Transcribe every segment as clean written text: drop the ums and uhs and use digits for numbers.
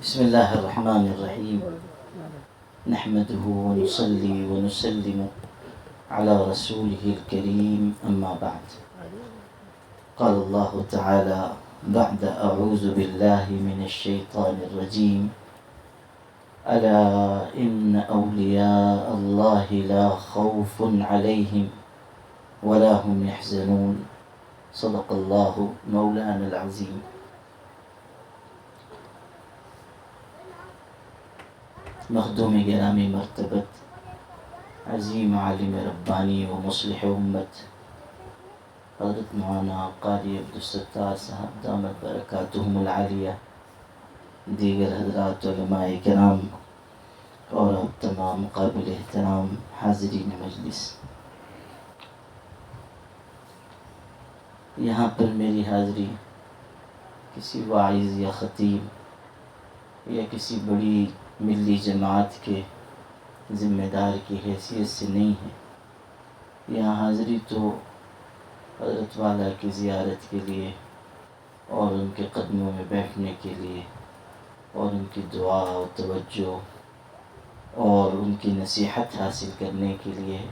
بسم الله الرحمن الرحيم نحمده ونصلي ونسلم على رسوله الكريم أما بعد قال الله تعالى بعد أعوذ بالله من الشيطان الرجيم ألا إن أولياء الله لا خوف عليهم ولا هم يحزنون صدق الله مولانا العظيم. مخدوم گرامی مرتبت عظیم عالم ربانی و مصلح امت حضرت مولانا قاری عبدالستار صاحب دامت برکاتہم العالیہ، دیگر حضرات علماء کرام اور اب تمام قابل احترام حاضرین مجلس، یہاں پر میری حاضری کسی واعظ یا خطیب یا کسی بڑی ملی جماعت کے ذمہ دار کی حیثیت سے نہیں ہے. یہاں حاضری تو حضرت والا کی زیارت کے لیے اور ان کے قدموں میں بیٹھنے کے لیے اور ان کی دعا و توجہ اور ان کی نصیحت حاصل کرنے کے لیے ہے.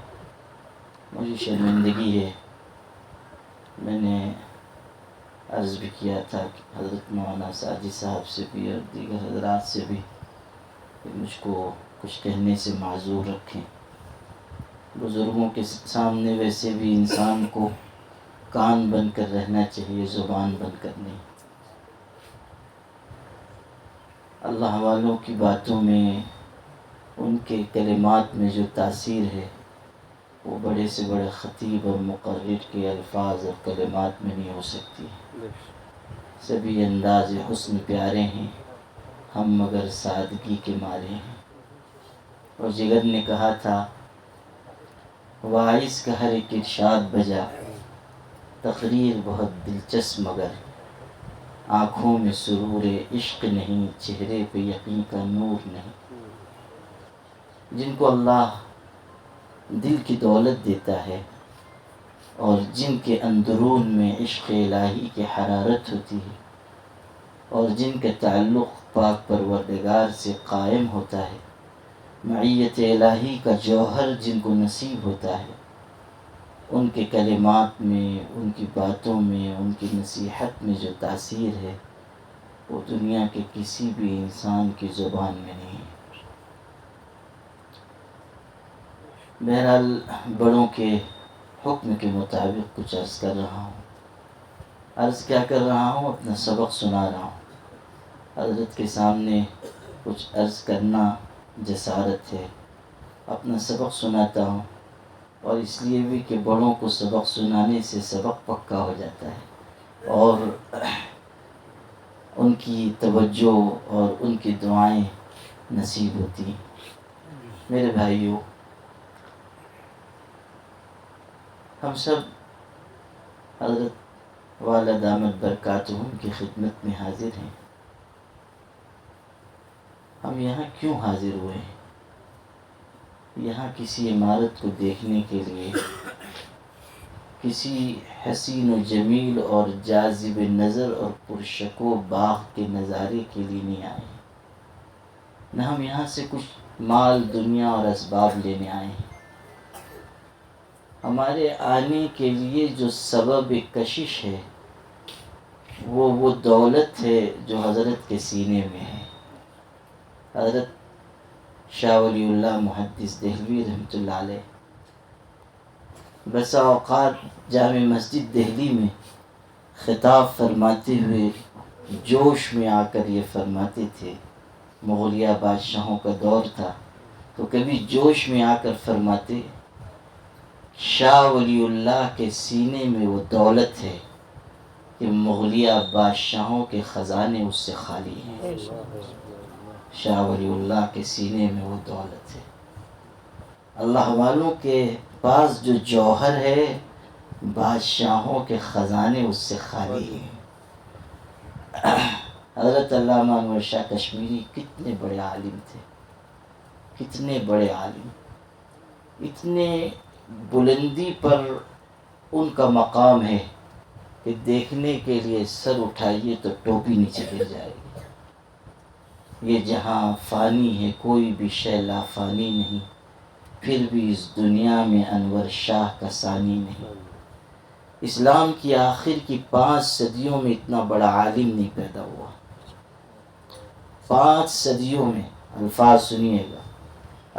مجھے شرمندگی ہے، میں نے عرض بھی کیا تھا کہ حضرت مولانا ساجد صاحب سے بھی اور دیگر حضرات سے بھی کہ مجھ کو کچھ کہنے سے معذور رکھیں. بزرگوں کے سامنے ویسے بھی انسان کو کان بن کر رہنا چاہیے، زبان بن کر نہیں. اللہ والوں کی باتوں میں، ان کے کلمات میں جو تاثیر ہے وہ بڑے سے بڑے خطیب اور مقرر کے الفاظ اور کلمات میں نہیں ہو سکتی. سبھی انداز حسن پیارے ہیں، ہم مگر سادگی کے مارے ہیں. اور جگر نے کہا تھا واعظ کا ہر ایک ارشاد بجا، تقریر بہت دلچسپ مگر آنکھوں میں سرور عشق نہیں، چہرے پہ یقین کا نور نہیں. جن کو اللہ دل کی دولت دیتا ہے اور جن کے اندرون میں عشق الہی کی حرارت ہوتی ہے اور جن کا تعلق پاک پروردگار سے قائم ہوتا ہے، معیت الہی کا جوہر جن کو نصیب ہوتا ہے، ان کے کلمات میں، ان کی باتوں میں، ان کی نصیحت میں جو تاثیر ہے وہ دنیا کے کسی بھی انسان کی زبان میں نہیں ہے. بہرحال بڑوں کے حکم کے مطابق کچھ عرض کر رہا ہوں. عرض کیا کر رہا ہوں؟ اپنا سبق سنا رہا ہوں. حضرت کے سامنے کچھ عرض کرنا جسارت ہے، اپنا سبق سناتا ہوں. اور اس لیے بھی کہ بڑوں کو سبق سنانے سے سبق پکا ہو جاتا ہے اور ان کی توجہ اور ان کی دعائیں نصیب ہوتی ہیں. میرے بھائیوں، ہم سب حضرت والا دامت برکاتہم کی خدمت میں حاضر ہیں. ہم یہاں کیوں حاضر ہوئے ہیں؟ یہاں کسی عمارت کو دیکھنے کے لیے، کسی حسین و جمیل اور جاذب نظر اور پرشکو باغ کے نظارے کے لیے نہیں آئے ہیں. نہ ہم یہاں سے کچھ مال دنیا اور اسباب لینے آئے ہیں. ہمارے آنے کے لیے جو سبب کشش ہے وہ دولت ہے جو حضرت کے سینے میں ہے. حضرت شاہ ولی اللہ محدث دہلوی رحمۃ اللہ علیہ بسا اوقات جامع مسجد دہلی میں خطاب فرماتے ہوئے جوش میں آ کر یہ فرماتے تھے. مغلیہ بادشاہوں کا دور تھا تو کبھی جوش میں آ کر فرماتے شاہ ولی اللہ کے سینے میں وہ دولت ہے کہ مغلیہ بادشاہوں کے خزانے اس سے خالی ہیں. شاہ ولی اللہ کے سینے میں وہ دولت ہے. اللہ والوں کے پاس جو جوہر ہے بادشاہوں کے خزانے اس سے خالی ہیں. حضرت علامہ انور شاہ کشمیری کتنے بڑے عالم تھے، کتنے بڑے عالم، اتنے بلندی پر ان کا مقام ہے کہ دیکھنے کے لیے سر اٹھائیے تو ٹوپی نیچے گر جائے گی. یہ جہاں فانی ہے کوئی بھی شے لا فانی نہیں، پھر بھی اس دنیا میں انور شاہ کا ثانی نہیں۔ اسلام کی آخر کی 5 صدیوں میں اتنا بڑا عالم نہیں پیدا ہوا۔ 5 صدیوں میں، الفاظ سنیے گا،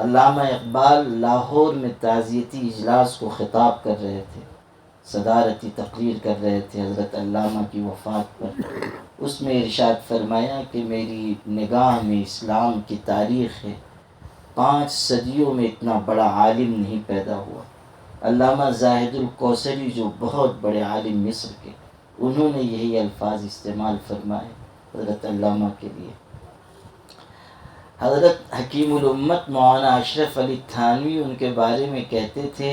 علامہ اقبال لاہور میں تعزیتی اجلاس کو خطاب کر رہے تھے، صدارتی تقریر کر رہے تھے حضرت علامہ کی وفات پر۔ اس میں ارشاد فرمایا کہ میری نگاہ میں اسلام کی تاریخ ہے، 5 صدیوں میں اتنا بڑا عالم نہیں پیدا ہوا۔ علامہ زاہد الکوثری جو بہت بڑے عالم مصر کے، انہوں نے یہی الفاظ استعمال فرمائے حضرت علامہ کے لیے۔ حضرت حکیم الامت مولانا اشرف علی تھانوی ان کے بارے میں کہتے تھے،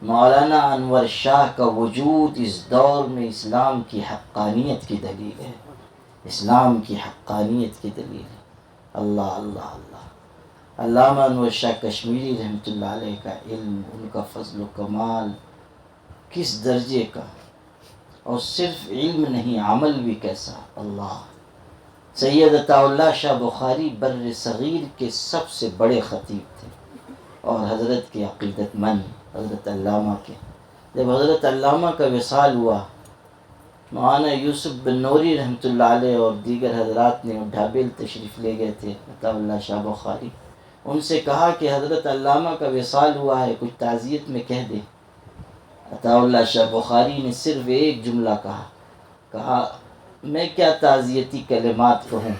مولانا انور شاہ کا وجود اس دور میں اسلام کی حقانیت کی دلیل ہے، اسلام کی حقانیت کی دلیل ہے۔ اللہ اللہ اللہ۔ علامہ انور شاہ کشمیری رحمۃ اللہ علیہ کا علم، ان کا فضل و کمال کس درجے کا، اور صرف علم نہیں عمل بھی کیسا، اللہ۔ سید عطا اللہ شاہ بخاری بر صغیر کے سب سے بڑے خطیب تھے اور حضرت کے عقیدت مند، حضرت علامہ کے۔ جب حضرت علامہ کا وصال ہوا، مولانا یوسف بن نوری رحمۃ اللہ علیہ اور دیگر حضرات نے ڈھابل تشریف لے گئے تھے عطا اللہ شاہ بخاری، ان سے کہا کہ حضرت علامہ کا وصال ہوا ہے، کچھ تعزیت میں کہہ دے۔ عطا اللہ شاہ بخاری نے صرف ایک جملہ کہا میں کیا تعزیتی کلمات کہوں،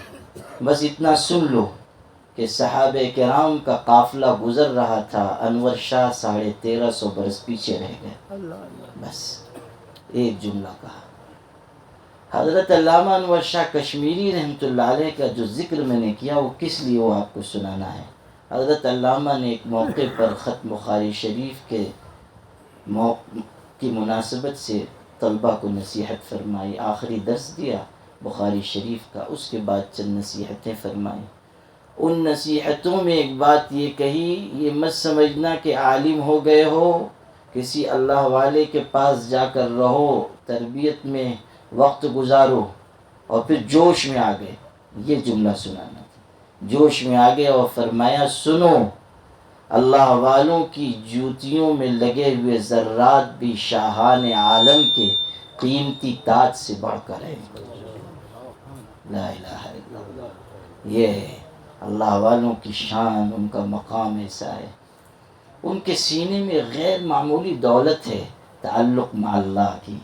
بس اتنا سن لو کہ صحابہ کرام کا قافلہ گزر رہا تھا، انور شاہ 1350 برس پیچھے رہ گئے، بس ایک جملہ کہا۔ حضرت علامہ انور شاہ کشمیری رحمۃ اللہ علیہ کا جو ذکر میں نے کیا وہ کس لیے وہ آپ کو سنانا ہے۔ حضرت علامہ نے ایک موقع پر ختم بخاری شریف کی مناسبت سے طلبہ کو نصیحت فرمائی، آخری درس دیا بخاری شریف کا، اس کے بعد چند نصیحتیں فرمائیں۔ ان نصیحتوں میں ایک بات یہ کہی، یہ مت سمجھنا کہ عالم ہو گئے ہو، کسی اللہ والے کے پاس جا کر رہو، تربیت میں وقت گزارو اور پھر جوش میں آ گئے، یہ جملہ سنانا تھا۔ جوش میں آ گئے اور فرمایا سنو، اللہ والوں کی جوتیوں میں لگے ہوئے ذرات بھی شاہان عالم کے قیمتی تاج سے بڑھ کر ہے۔ لا الہ الا اللہ۔ یہ ہے اللہ والوں کی شان، ان کا مقام ایسا ہے، ان کے سینے میں غیر معمولی دولت ہے، تعلق مع اللہ کی۔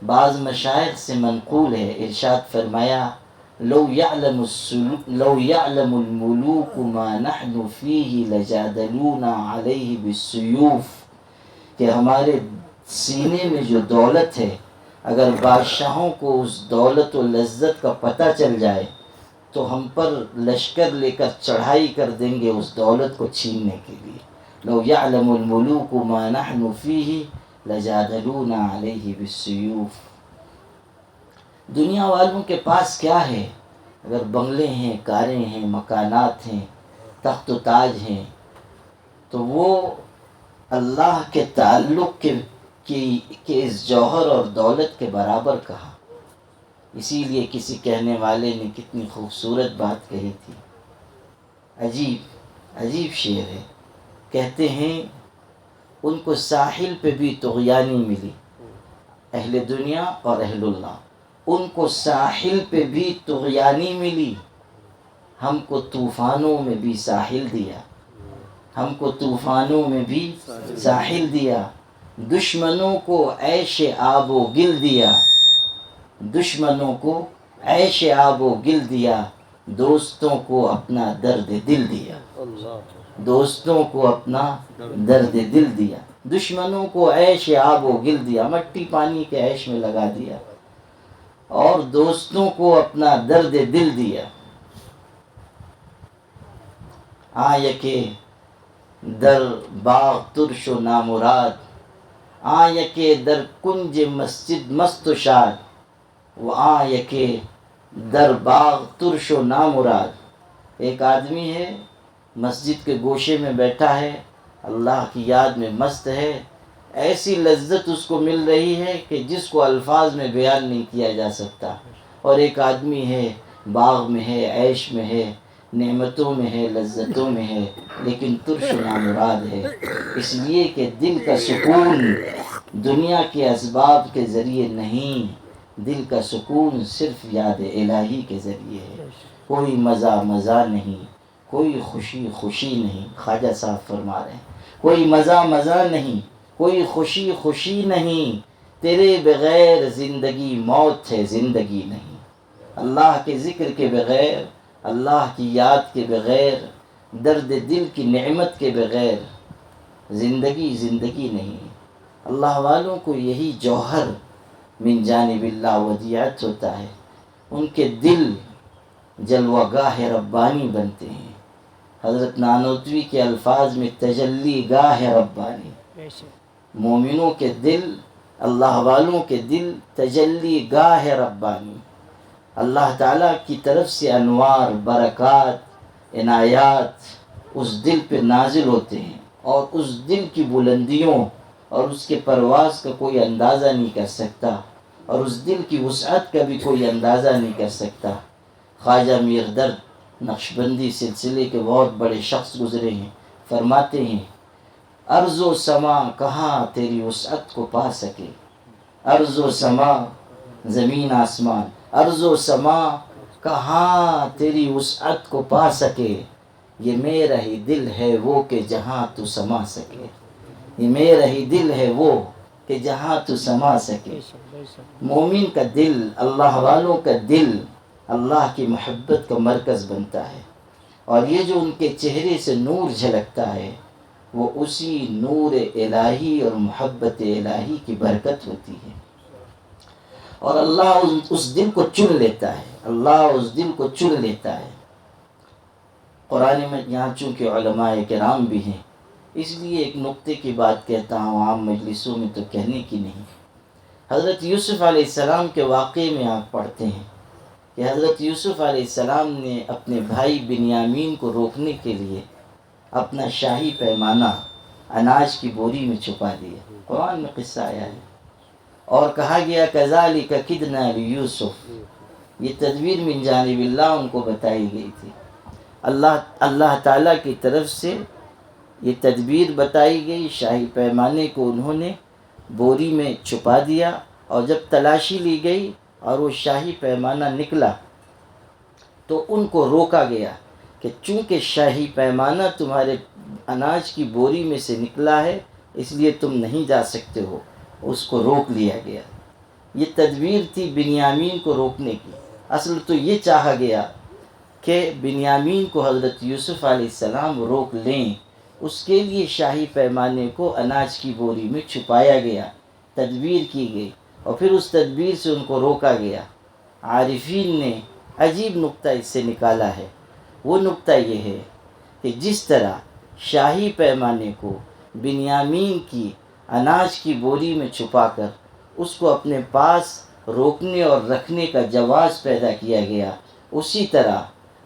بعض مشائخ سے منقول ہے، ارشاد فرمایا لو يعلم الملوك ما نحن فيه لجادلونا عليه بالسيوف، کہ ہمارے سینے میں جو دولت ہے، اگر بادشاہوں کو اس دولت و لذت کا پتہ چل جائے تو ہم پر لشکر لے کر چڑھائی کر دیں گے اس دولت کو چھیننے کے لیے۔ لو يعلم الملوك ما نحن فيه لجادلونا عليه بالسيوف۔ دنیا والوں کے پاس کیا ہے؟ اگر بنگلے ہیں، کاریں ہیں، مکانات ہیں، تخت و تاج ہیں، تو وہ اللہ کے تعلق کے اس جوہر اور دولت کے برابر کہا۔ اسی لیے کسی کہنے والے نے کتنی خوبصورت بات کہی تھی، عجیب شعر ہے، کہتے ہیں ان کو ساحل پہ بھی طغیانی ملی، اہل دنیا اور اہل اللہ، ان کو ساحل پہ بھی طغیانی ملی، ہم کو طوفانوں میں بھی ساحل دیا، ہم کو طوفانوں میں بھی ساحل دیا، دشمنوں کو عیش آب و گل دیا، دشمنوں کو عیش آب و گل دیا، دوستوں کو اپنا درد دل دیا، دوستوں کو اپنا درد دل دیا، دشمنوں کو عیش آب و گل دیا، مٹی پانی کے عیش میں لگا دیا، اور دوستوں کو اپنا درد دل دیا۔ یکے در باغ ترش و نامراد، یکے در کنج مسجد مست و شاد، یکے در باغ ترش و نامراد۔ ایک آدمی ہے مسجد کے گوشے میں بیٹھا ہے، اللہ کی یاد میں مست ہے، ایسی لذت اس کو مل رہی ہے کہ جس کو الفاظ میں بیان نہیں کیا جا سکتا۔ اور ایک آدمی ہے باغ میں ہے، عیش میں ہے، نعمتوں میں ہے، لذتوں میں ہے، لیکن ترش و نامراد ہے، اس لیے کہ دل کا سکون دنیا کے اسباب کے ذریعے نہیں، دل کا سکون صرف یاد الہی کے ذریعے ہے۔ کوئی مزہ مزہ نہیں، کوئی خوشی خوشی نہیں، خواجہ صاحب فرما رہے ہیں کوئی مزہ مزہ نہیں، کوئی خوشی خوشی نہیں، تیرے بغیر زندگی موت ہے، زندگی نہیں۔ اللہ کے ذکر کے بغیر، اللہ کی یاد کے بغیر، درد دل کی نعمت کے بغیر زندگی زندگی نہیں۔ اللہ والوں کو یہی جوہر من جانب اللہ ودیعت ہوتا ہے، ان کے دل جلوہ گاہ ربانی بنتے ہیں۔ حضرت نانوتوی کے الفاظ میں تجلی گاہ ربانی، مومنوں کے دل، اللہ والوں کے دل تجلی گاہ ربانی، اللہ تعالیٰ کی طرف سے انوار، برکات، عنایات اس دل پہ نازل ہوتے ہیں، اور اس دل کی بلندیوں اور اس کے پرواز کا کوئی اندازہ نہیں کر سکتا، اور اس دل کی وسعت کا بھی کوئی اندازہ نہیں کر سکتا۔ خواجہ میر درد نقشبندی سلسلے کے بہت بڑے شخص گزرے ہیں، فرماتے ہیں ارض و سما کہاں تیری وسعت کو پا سکے، ارض و سما زمین آسمان، ارض و سما کہاں تیری وسعت کو پا سکے، یہ میرا ہی دل ہے وہ کہ جہاں تو سما سکے، یہ میرا ہی دل ہے وہ کہ جہاں تو سما سکے۔ مومن کا دل، اللہ والوں کا دل اللہ کی محبت کا مرکز بنتا ہے، اور یہ جو ان کے چہرے سے نور جھلکتا ہے وہ اسی نور الہی اور محبت الہی کی برکت ہوتی ہے، اور اللہ اس دل کو چن لیتا ہے، اللہ اس دل کو چن لیتا ہے۔ قرآن میں یہاں چونکہ علماء کرام بھی ہیں، اس لیے ایک نقطے کی بات کہتا ہوں، عام مجلسوں میں تو کہنے کی نہیں۔ حضرت یوسف علیہ السلام کے واقعے میں آپ پڑھتے ہیں کہ حضرت یوسف علیہ السلام نے اپنے بھائی بنیامین کو روکنے کے لیے اپنا شاہی پیمانہ اناج کی بوری میں چھپا دیا، قرآن میں قصہ آیا ہے، اور کہا گیا کذالک کدنا لیوسف، یہ تدبیر من جانب اللہ ان کو بتائی گئی تھی، اللہ تعالیٰ کی طرف سے یہ تدبیر بتائی گئی۔ شاہی پیمانے کو انہوں نے بوری میں چھپا دیا، اور جب تلاشی لی گئی اور وہ شاہی پیمانہ نکلا تو ان کو روکا گیا کہ چونکہ شاہی پیمانہ تمہارے اناج کی بوری میں سے نکلا ہے اس لیے تم نہیں جا سکتے ہو، اس کو روک لیا گیا۔ یہ تدبیر تھی بنیامین کو روکنے کی۔ اصل تو یہ چاہا گیا کہ بنیامین کو حضرت یوسف علیہ السلام روک لیں، اس کے لیے شاہی پیمانے کو اناج کی بوری میں چھپایا گیا، تدبیر کی گئی، اور پھر اس تدبیر سے ان کو روکا گیا۔ عارفین نے عجیب نقطہ اس سے نکالا ہے، وہ نقطہ یہ ہے کہ جس طرح شاہی پیمانے کو بنیامین کی اناج کی بوری میں چھپا کر اس کو اپنے پاس روکنے اور رکھنے کا جواز پیدا کیا گیا، اسی طرح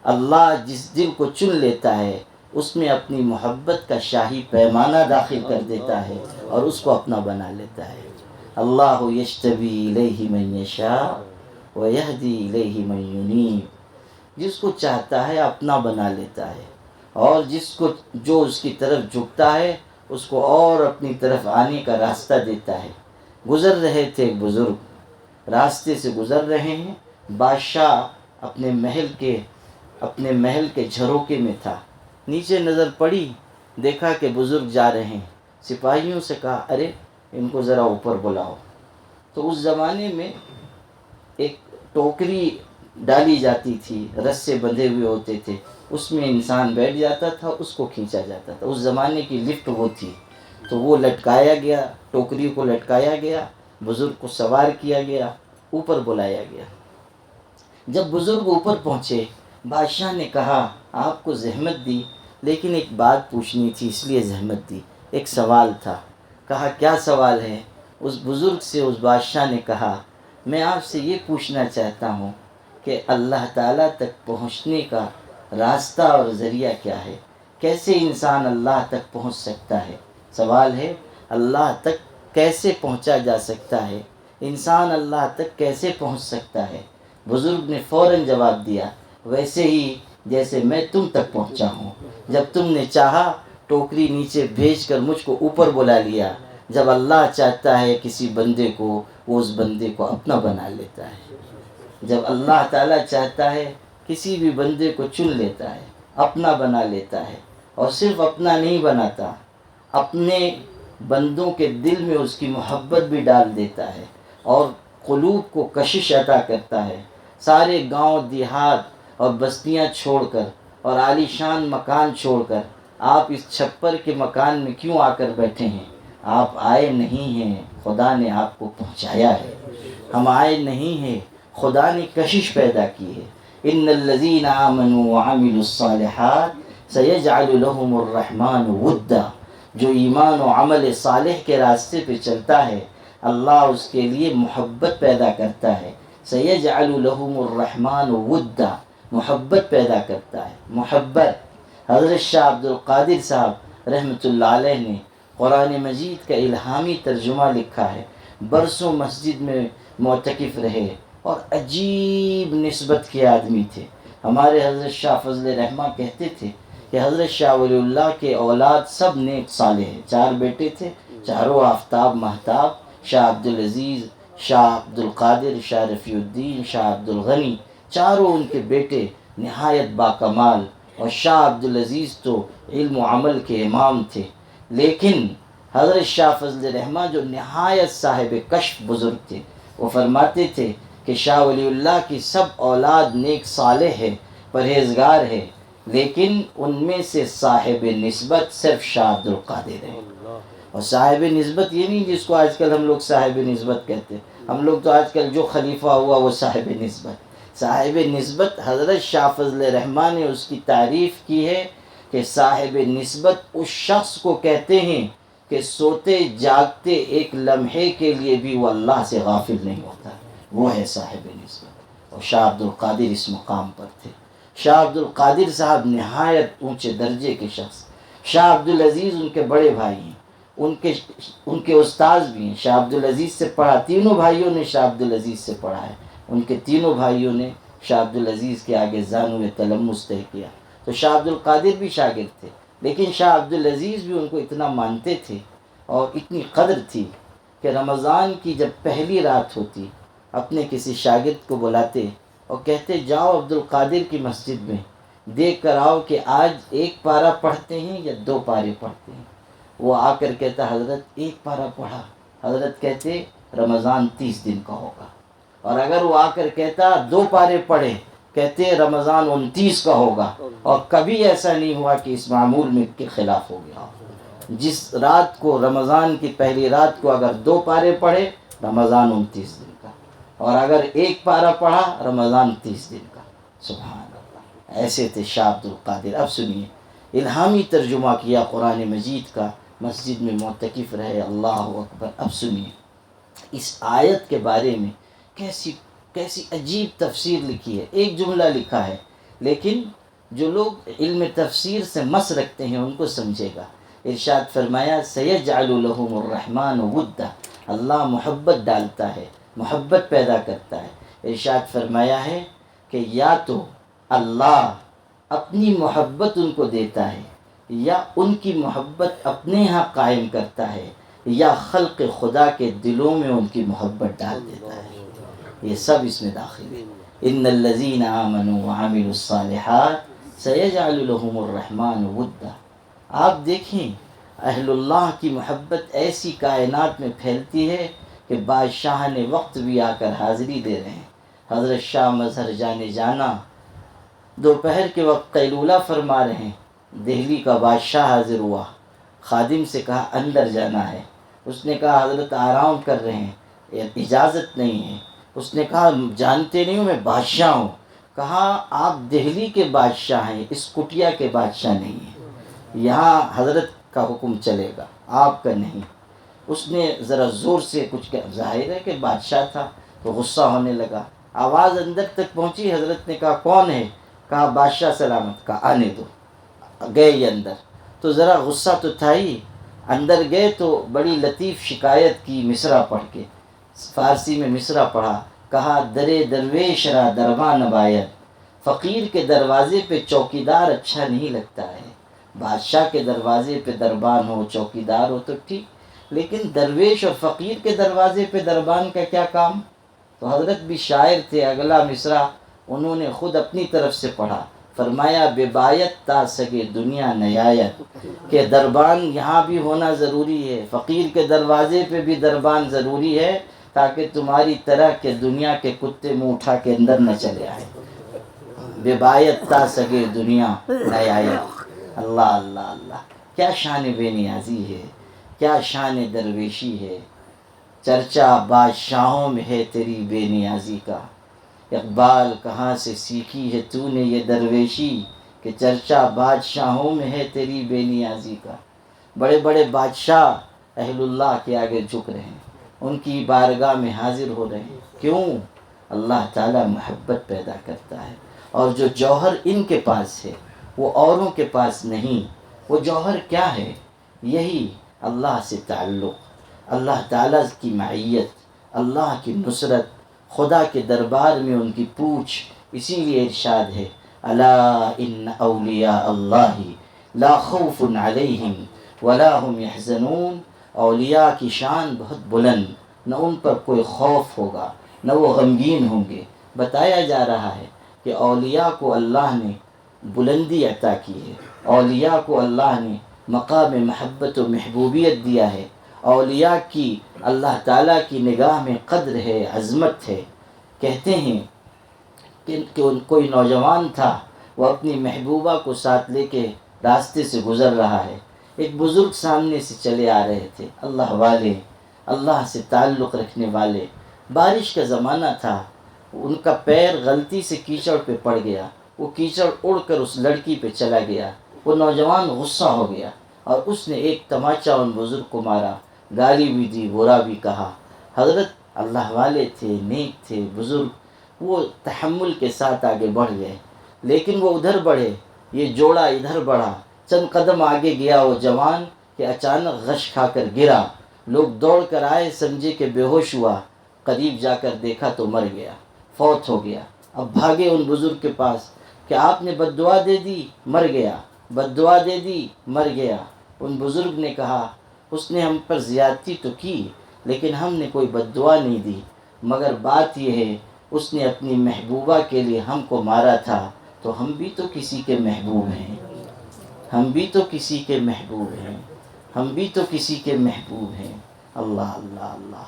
اللہ جس دل کو چن لیتا ہے اس میں اپنی محبت کا شاہی پیمانہ داخل کر دیتا ہے اور اس کو اپنا بنا لیتا ہے۔ اللہ یجتبی الیہ من یشاء ویہدی الیہ من ینیب، جس کو چاہتا ہے اپنا بنا لیتا ہے، اور جو اس کی طرف جھکتا ہے اس کو اور اپنی طرف آنے کا راستہ دیتا ہے۔ گزر رہے تھے ایک بزرگ، راستے سے گزر رہے ہیں، بادشاہ اپنے محل کے جھروکے میں تھا، نیچے نظر پڑی، دیکھا کہ بزرگ جا رہے ہیں، سپاہیوں سے کہا ارے ان کو ذرا اوپر بلاؤ۔ تو اس زمانے میں ایک ٹوکری ڈالی جاتی تھی، رسے بندھے ہوئے ہوتے تھے، اس میں انسان بیٹھ جاتا تھا، اس کو کھینچا جاتا تھا، اس زمانے کی لفٹ وہ تھی، تو وہ لٹکایا گیا، ٹوکری کو لٹکایا گیا، بزرگ کو سوار کیا گیا، اوپر بلایا گیا۔ جب بزرگ اوپر پہنچے بادشاہ نے کہا آپ کو زحمت دی لیکن ایک بات پوچھنی تھی اس لیے زحمت دی، ایک سوال تھا۔ کہا کیا سوال ہے؟ اس بزرگ سے اس بادشاہ نے کہا میں آپ سے یہ پوچھنا چاہتا ہوں کہ اللہ تعالیٰ تک پہنچنے کا راستہ اور ذریعہ کیا ہے، کیسے انسان اللہ تک پہنچ سکتا ہے؟ سوال ہے اللہ تک کیسے پہنچا جا سکتا ہے، انسان اللہ تک کیسے پہنچ سکتا ہے؟ بزرگ نے فوراً جواب دیا، ویسے ہی جیسے میں تم تک پہنچا ہوں۔ جب تم نے چاہا ٹوکری نیچے بھیج کر مجھ کو اوپر بلا لیا۔ جب اللہ چاہتا ہے کسی بندے کو، وہ اس بندے کو اپنا بنا لیتا ہے۔ جب اللہ تعالیٰ چاہتا ہے کسی بھی بندے کو چن لیتا ہے، اپنا بنا لیتا ہے، اور صرف اپنا نہیں بناتا، اپنے بندوں کے دل میں اس کی محبت بھی ڈال دیتا ہے اور قلوب کو کشش عطا کرتا ہے۔ سارے گاؤں دیہات اور بستیاں چھوڑ کر اور عالی شان مکان چھوڑ کر آپ اس چھپر کے مکان میں کیوں آ کر بیٹھے ہیں؟ آپ آئے نہیں ہیں، خدا نے آپ کو پہنچایا ہے۔ ہم آئے نہیں ہیں، خدا نے کشش پیدا کی ہے۔ ان الذین آمنوا وعملوا الصالحات سیجعل لهم الرحمن ودا، جو ایمان و عمل صالح کے راستے پہ چلتا ہے اللہ اس کے لیے محبت پیدا کرتا ہے۔ سیجعل لهم الرحمن ودا، محبت پیدا کرتا ہے۔ محبت، حضرت شاہ عبد القادر صاحب رحمۃ اللہ علیہ نے قرآن مجید کا الہامی ترجمہ لکھا ہے۔ برسوں مسجد میں معتکف رہے اور عجیب نسبت کے آدمی تھے۔ ہمارے حضرت شاہ فضل رحمہ کہتے تھے کہ حضرت شاہ ولی اللہ کے اولاد سب نیک صالح ہیں۔ 4 بیٹے تھے، چاروں آفتاب مہتاب، شاہ عبدالعزیز، شاہ عبد القادر، شاہ رفیع الدین، شاہ عبد الغنی، چاروں ان کے بیٹے نہایت باکمال، اور شاہ عبدالعزیز تو علم و عمل کے امام تھے۔ لیکن حضرت شاہ فضل رحمہ جو نہایت صاحب کشف بزرگ تھے، وہ فرماتے تھے کہ شاہ ولی اللہ کی سب اولاد نیک صالح ہے، پرہیزگار ہے، لیکن ان میں سے صاحب نسبت صرف شاہ عبد القادر ہے۔ اور صاحب نسبت یہ نہیں جس کو آج کل ہم لوگ صاحب نسبت کہتے ہیں، ہم لوگ تو آج کل جو خلیفہ ہوا وہ صاحب نسبت۔ صاحب نسبت حضرت شاہ فضل رحمٰ نے اس کی تعریف کی ہے کہ صاحب نسبت اس شخص کو کہتے ہیں کہ سوتے جاگتے ایک لمحے کے لیے بھی وہ اللہ سے غافل نہیں ہوتا، وہ ہے صاحب نسبت۔ اور شاہ عبد القادر اس مقام پر تھے۔ شاہ عبد القادر صاحب نہایت اونچے درجے کے شخص۔ شاہ عبدالعزیز ان کے بڑے بھائی ہیں، ان کے استاذ بھی ہیں۔ شاہ عبدالعزیز سے پڑھا، تینوں بھائیوں نے شاہ عبدالعزیز سے پڑھا ہے۔ ان کے تینوں بھائیوں نے شاہ عبدالعزیز کے آگے زانو تلمس طے کیا۔ تو شاہ عبد القادر بھی شاگرد تھے، لیکن شاہ عبدالعزیز بھی ان کو اتنا مانتے تھے اور اتنی قدر تھی کہ رمضان کی جب پہلی رات ہوتی، اپنے کسی شاگرد کو بلاتے اور کہتے جاؤ عبد القادر کی مسجد میں دیکھ کر آؤ کہ آج 1 پارہ پڑھتے ہیں یا 2 پارے پڑھتے ہیں۔ وہ آ کر کہتا حضرت 1 پارہ پڑھا۔ حضرت کہتے رمضان 30 دن کا ہوگا۔ اور اگر وہ آ کر کہتا 2 پارے پڑھے، کہتے رمضان 29 کا ہوگا۔ اور کبھی ایسا نہیں ہوا کہ اس معمول میں کے خلاف ہو گیا۔ جس رات کو رمضان کی پہلی رات کو اگر 2 پارے پڑھے رمضان 29 دن کا، اور اگر 1 پارہ پڑھا رمضان 30 دن کا۔ سبحان اللہ، ایسے تھے شاہ عبد القادر۔ اب سنیے، الہامی ترجمہ کیا قرآن مجید کا، مسجد میں معتکف رہے، اللہ اکبر۔ اب سنیے اس آیت کے بارے میں کیسی عجیب تفسیر لکھی ہے۔ ایک جملہ لکھا ہے، لیکن جو لوگ علم تفسیر سے مس رکھتے ہیں ان کو سمجھے گا۔ ارشاد فرمایا سیجعل لهم الرحمن ودا، اللہ محبت ڈالتا ہے، محبت پیدا کرتا ہے۔ ارشاد فرمایا ہے کہ یا تو اللہ اپنی محبت ان کو دیتا ہے، یا ان کی محبت اپنے ہاں قائم کرتا ہے، یا خلق خدا کے دلوں میں ان کی محبت ڈال دیتا ہے۔ یہ سب اس میں داخل ہے۔ ان الذین آمنوا وعملوا الصالحات سیجعل لهم الرحمن ودا۔ آپ دیکھیں اہل اللہ کی محبت ایسی کائنات میں پھیلتی ہے کہ بادشاہ نے وقت بھی آ کر حاضری دے رہے ہیں۔ حضرت شاہ مظہر جانے جانا دوپہر کے وقت قیلولہ فرما رہے ہیں، دہلی کا بادشاہ حاضر ہوا، خادم سے کہا اندر جانا ہے۔ اس نے کہا حضرت آرام کر رہے ہیں، اجازت نہیں ہے۔ اس نے کہا جانتے نہیں ہوں میں بادشاہ ہوں۔ کہا آپ دہلی کے بادشاہ ہیں، اس کٹیا کے بادشاہ نہیں ہیں، یہاں حضرت کا حکم چلے گا، آپ کا نہیں۔ اس نے ذرا زور سے کچھ کہا، ظاہر ہے کہ بادشاہ تھا تو غصہ ہونے لگا۔ آواز اندر تک پہنچی، حضرت نے کہا کون ہے؟ کہا بادشاہ سلامت۔ کہا آنے دو۔ گئے یہ اندر، تو ذرا غصہ تو تھا ہی۔ اندر گئے تو بڑی لطیف شکایت کی مصرع پڑھ کے، فارسی میں مصرع پڑھا کہا درے درویش را درباں نباید، فقیر کے دروازے پہ چوکیدار اچھا نہیں لگتا ہے۔ بادشاہ کے دروازے پہ دربان ہو، چوکیدار ہو تو ٹھیک، لیکن درویش اور فقیر کے دروازے پہ دربان کا کیا کام؟ تو حضرت بھی شاعر تھے، اگلا مصرع انہوں نے خود اپنی طرف سے پڑھا، فرمایا بے بایت تا سگے دنیا نیایت، کہ دربان یہاں بھی ہونا ضروری ہے، فقیر کے دروازے پہ بھی دربان ضروری ہے، تاکہ تمہاری طرح کے دنیا کے کتے منہ اٹھا کے اندر نہ چلے آئے۔ بے بایت تا سگے دنیا نیایت، اللہ اللہ اللہ، کیا شان بے نیازی ہے، کیا شان درویشی ہے۔ چرچا بادشاہوں میں ہے تیری بے نیازی کا، اقبال کہاں سے سیکھی ہے تو نے یہ درویشی، کہ چرچا بادشاہوں میں ہے تیری بے نیازی کا۔ بڑے بڑے بادشاہ اہل اللہ کے آگے جھک رہے ہیں، ان کی بارگاہ میں حاضر ہو رہے ہیں، کیوں؟ اللہ تعالیٰ محبت پیدا کرتا ہے، اور جو جوہر ان کے پاس ہے وہ اوروں کے پاس نہیں۔ وہ جوہر کیا ہے؟ یہی اللہ سے تعلق، اللہ تعالیٰ کی معیت، اللہ کی نصرت، خدا کے دربار میں ان کی پوچھ۔ اسی لیے ارشاد ہے الا ان اولیاء اللہ لا خوف علیہم ولا هم یحزنون، اولیاء کی شان بہت بلند، نہ ان پر کوئی خوف ہوگا نہ وہ غمگین ہوں گے۔ بتایا جا رہا ہے کہ اولیاء کو اللہ نے بلندی عطا کی ہے، اولیاء کو اللہ نے مقام محبت و محبوبیت دیا ہے، اولیاء کی اللہ تعالیٰ کی نگاہ میں قدر ہے، عظمت ہے۔ کہتے ہیں کہ کوئی نوجوان تھا، وہ اپنی محبوبہ کو ساتھ لے کے راستے سے گزر رہا ہے، ایک بزرگ سامنے سے چلے آ رہے تھے، اللہ والے، اللہ سے تعلق رکھنے والے۔ بارش کا زمانہ تھا، ان کا پیر غلطی سے کیچڑ پہ پڑ گیا، وہ کیچڑ اڑ کر اس لڑکی پہ چلا گیا۔ وہ نوجوان غصہ ہو گیا اور اس نے ایک تماچا ان بزرگ کو مارا، گالی بھی دی، برا بھی کہا۔ حضرت اللہ والے تھے، نیک تھے، بزرگ، وہ تحمل کے ساتھ آگے بڑھ گئے، لیکن وہ ادھر بڑھے، یہ جوڑا ادھر بڑھا، چند قدم آگے گیا وہ جوان کہ اچانک غش کھا کر گرا۔ لوگ دوڑ کر آئے، سمجھے کہ بے ہوش ہوا، قریب جا کر دیکھا تو مر گیا، فوت ہو گیا۔ اب بھاگے ان بزرگ کے پاس کہ آپ نے بد دعا دے دی، مر گیا، بد دعا دے دی، مر گیا۔ ان بزرگ نے کہا اس نے ہم پر زیادتی تو کی، لیکن ہم نے کوئی بد دعا نہیں دی، مگر بات یہ ہے اس نے اپنی محبوبہ کے لیے ہم کو مارا تھا، تو ہم بھی تو کسی کے محبوب ہیں، ہم بھی تو کسی کے محبوب ہیں، ہم بھی تو کسی کے محبوب ہیں۔ اللہ اللہ اللہ،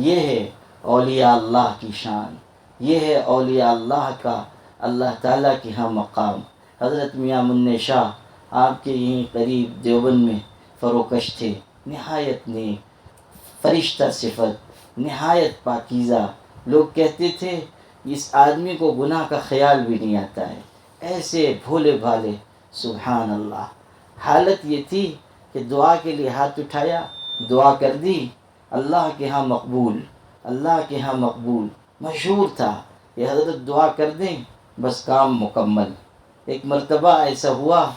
یہ ہے اولیاء اللہ کی شان، یہ ہے اولیاء اللہ کا اللہ تعالیٰ کی ہاں مقام۔ حضرت میاں منع شاہ آپ کے یہیں قریب دیوبند میں فروکش تھے، نہایت نیک، فرشتہ صفت، نہایت پاکیزہ۔ لوگ کہتے تھے اس آدمی کو گناہ کا خیال بھی نہیں آتا ہے، ایسے بھولے بھالے، سبحان اللہ۔ حالت یہ تھی کہ دعا کے لیے ہاتھ اٹھایا، دعا کر دی، اللہ کے ہاں مقبول، اللہ کے ہاں مقبول۔ مشہور تھا کہ حضرت دعا کر دیں بس کام مکمل۔ ایک مرتبہ ایسا ہوا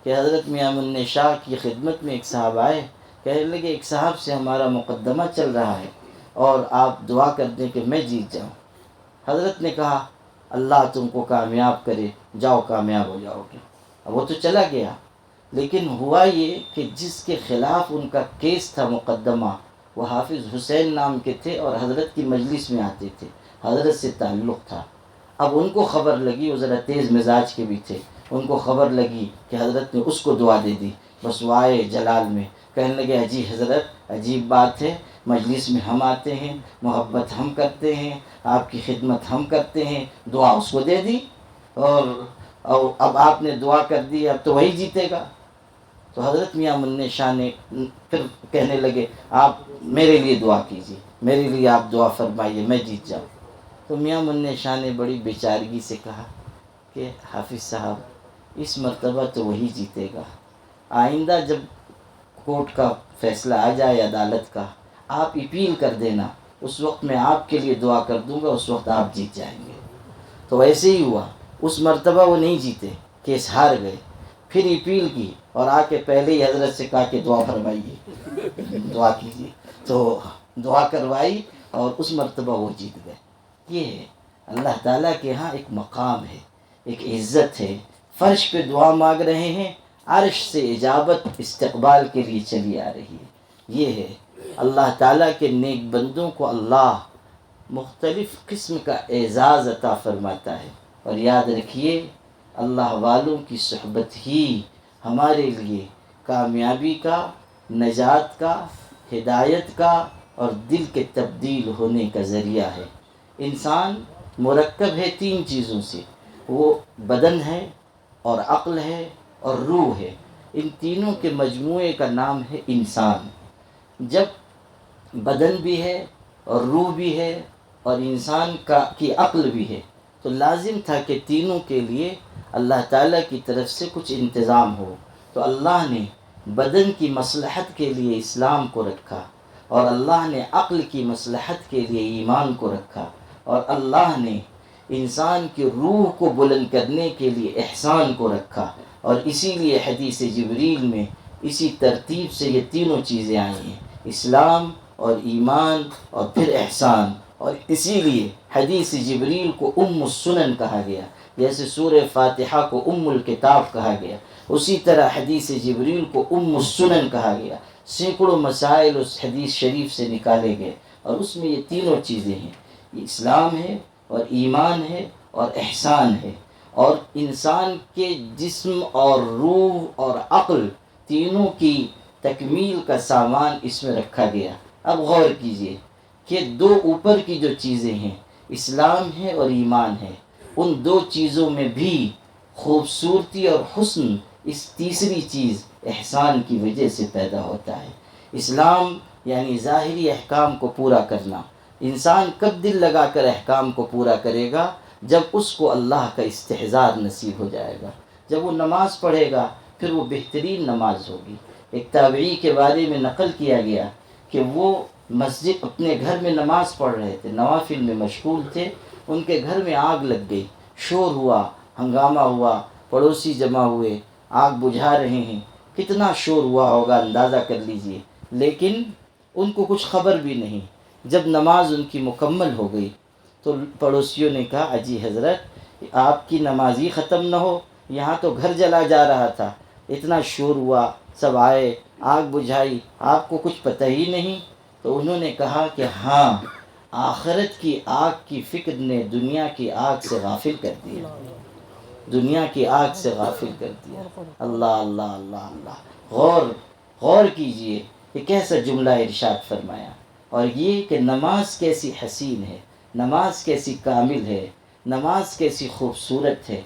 کہ حضرت میاں منع شاہ کی خدمت میں ایک صاحب آئے، کہنے لگے ایک صاحب سے ہمارا مقدمہ چل رہا ہے اور آپ دعا کر دیں کہ میں جیت جاؤں۔ حضرت نے کہا اللہ تم کو کامیاب کرے، جاؤ کامیاب ہو جاؤ گے۔ اب وہ تو چلا گیا، لیکن ہوا یہ کہ جس کے خلاف ان کا کیس تھا، مقدمہ، وہ حافظ حسین نام کے تھے اور حضرت کی مجلس میں آتے تھے، حضرت سے تعلق تھا۔ اب ان کو خبر لگی، وہ ذرا تیز مزاج کے بھی تھے، ان کو خبر لگی کہ حضرت نے اس کو دعا دے دی، بس وہ آئے جلال میں، کہنے لگے اجی حضرت عجیب بات ہے، مجلس میں ہم آتے ہیں، محبت ہم کرتے ہیں، آپ کی خدمت ہم کرتے ہیں، دعا اس کو دے دی، اور اب آپ نے دعا کر دی، اب تو وہی جیتے گا۔ تو حضرت میاں منع شاہ نے پھر کہنے لگے آپ میرے لیے دعا کیجیے، میرے لیے آپ دعا فرمائیے، میں جیت جاؤں۔ تو میاں منع شاہ نے بڑی بیچارگی سے کہا کہ حافظ صاحب اس مرتبہ تو وہی جیتے گا، آئندہ جب کورٹ کا فیصلہ آ جائے، عدالت کا، آپ اپیل کر دینا، اس وقت میں آپ کے لیے دعا کر دوں گا، اس وقت آپ جیت جائیں گے۔ تو ایسے ہی ہوا، اس مرتبہ وہ نہیں جیتے، کیس ہار گئے، پھر اپیل کی اور آ کے پہلے ہی حضرت سے کہا کہ دعا فرمائیے، دعا کیجیے، تو دعا کروائی اور اس مرتبہ وہ جیت گئے۔ یہ ہے اللہ تعالیٰ کے ہاں ایک مقام ہے، ایک عزت ہے. فرش پہ دعا مانگ رہے ہیں، عرش سے اجابت استقبال کے لیے چلی آ رہی ہے. یہ ہے اللہ تعالیٰ کے نیک بندوں کو اللہ مختلف قسم کا اعزاز عطا فرماتا ہے. اور یاد رکھیے اللہ والوں کی صحبت ہی ہمارے لیے کامیابی کا، نجات کا، ہدایت کا اور دل کے تبدیل ہونے کا ذریعہ ہے. انسان مرکب ہے 3 چیزوں سے، وہ بدن ہے اور عقل ہے اور روح ہے. ان تینوں کے مجموعے کا نام ہے انسان. جب بدن بھی ہے اور روح بھی ہے اور انسان کی عقل بھی ہے تو لازم تھا کہ تینوں کے لیے اللہ تعالیٰ کی طرف سے کچھ انتظام ہو. تو اللہ نے بدن کی مصلحت کے لیے اسلام کو رکھا، اور اللہ نے عقل کی مصلحت کے لیے ایمان کو رکھا، اور اللہ نے انسان کی روح کو بلند کرنے کے لیے احسان کو رکھا. اور اسی لیے حدیث جبریل میں اسی ترتیب سے یہ تینوں چیزیں آئی ہیں، اسلام اور ایمان اور پھر احسان. اور اسی لیے حدیث جبریل کو ام السنن کہا گیا، جیسے سورہ فاتحہ کو ام الکتاب کہا گیا، اسی طرح حدیث جبریل کو ام السنن کہا گیا. سینکڑوں مسائل اس حدیث شریف سے نکالے گئے، اور اس میں یہ تینوں چیزیں ہیں، اسلام ہے اور ایمان ہے اور احسان ہے. اور انسان کے جسم اور روح اور عقل تینوں کی تکمیل کا سامان اس میں رکھا گیا. اب غور کیجئے کہ 2 اوپر کی جو چیزیں ہیں، اسلام ہے اور ایمان ہے، ان 2 چیزوں میں بھی خوبصورتی اور حسن اس تیسری چیز احسان کی وجہ سے پیدا ہوتا ہے. اسلام یعنی ظاہری احکام کو پورا کرنا. انسان کب دل لگا کر احکام کو پورا کرے گا؟ جب اس کو اللہ کا استحضار نصیب ہو جائے گا. جب وہ نماز پڑھے گا پھر وہ بہترین نماز ہوگی. ایک تابعی کے بارے میں نقل کیا گیا کہ وہ مسجد اپنے گھر میں نماز پڑھ رہے تھے، نوافل میں مشغول تھے. ان کے گھر میں آگ لگ گئی، شور ہوا، ہنگامہ ہوا، پڑوسی جمع ہوئے، آگ بجھا رہے ہیں. کتنا شور ہوا ہوگا اندازہ کر لیجئے. لیکن ان کو کچھ خبر بھی نہیں. جب نماز ان کی مکمل ہو گئی تو پڑوسیوں نے کہا اجی حضرت آپ کی نماز ہی ختم نہ ہو، یہاں تو گھر جلا جا رہا تھا، اتنا شور ہوا، سب آئے، آگ بجھائی، آپ کو کچھ پتہ ہی نہیں. تو انہوں نے کہا کہ ہاں، آخرت کی آگ کی فکر نے دنیا کی آگ سے غافل کر دیا، دنیا کی آگ سے غافل کر دیا. اللہ اللہ اللہ اللہ. غور کیجئے کہ کیسا جملہ ارشاد فرمایا. اور یہ کہ نماز کیسی حسین ہے، نماز کیسی کامل ہے، نماز کیسی خوبصورت ہے.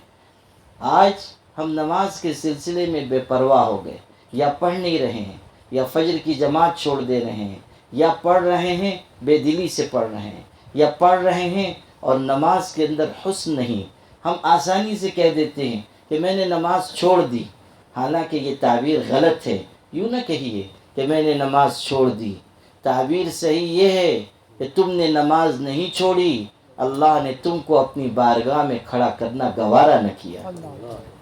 آج ہم نماز کے سلسلے میں بے پرواہ ہو گئے، یا پڑھ نہیں رہے ہیں، یا فجر کی جماعت چھوڑ دے رہے ہیں، یا پڑھ رہے ہیں بے دلی سے پڑھ رہے ہیں، یا پڑھ رہے ہیں اور نماز کے اندر حسن نہیں. ہم آسانی سے کہہ دیتے ہیں کہ میں نے نماز چھوڑ دی، حالانکہ یہ تعبیر غلط ہے. یوں نہ کہیے کہ میں نے نماز چھوڑ دی. تعبیر صحیح یہ ہے کہ تم نے نماز نہیں چھوڑی، اللہ نے تم کو اپنی بارگاہ میں کھڑا کرنا گوارا نہ کیا.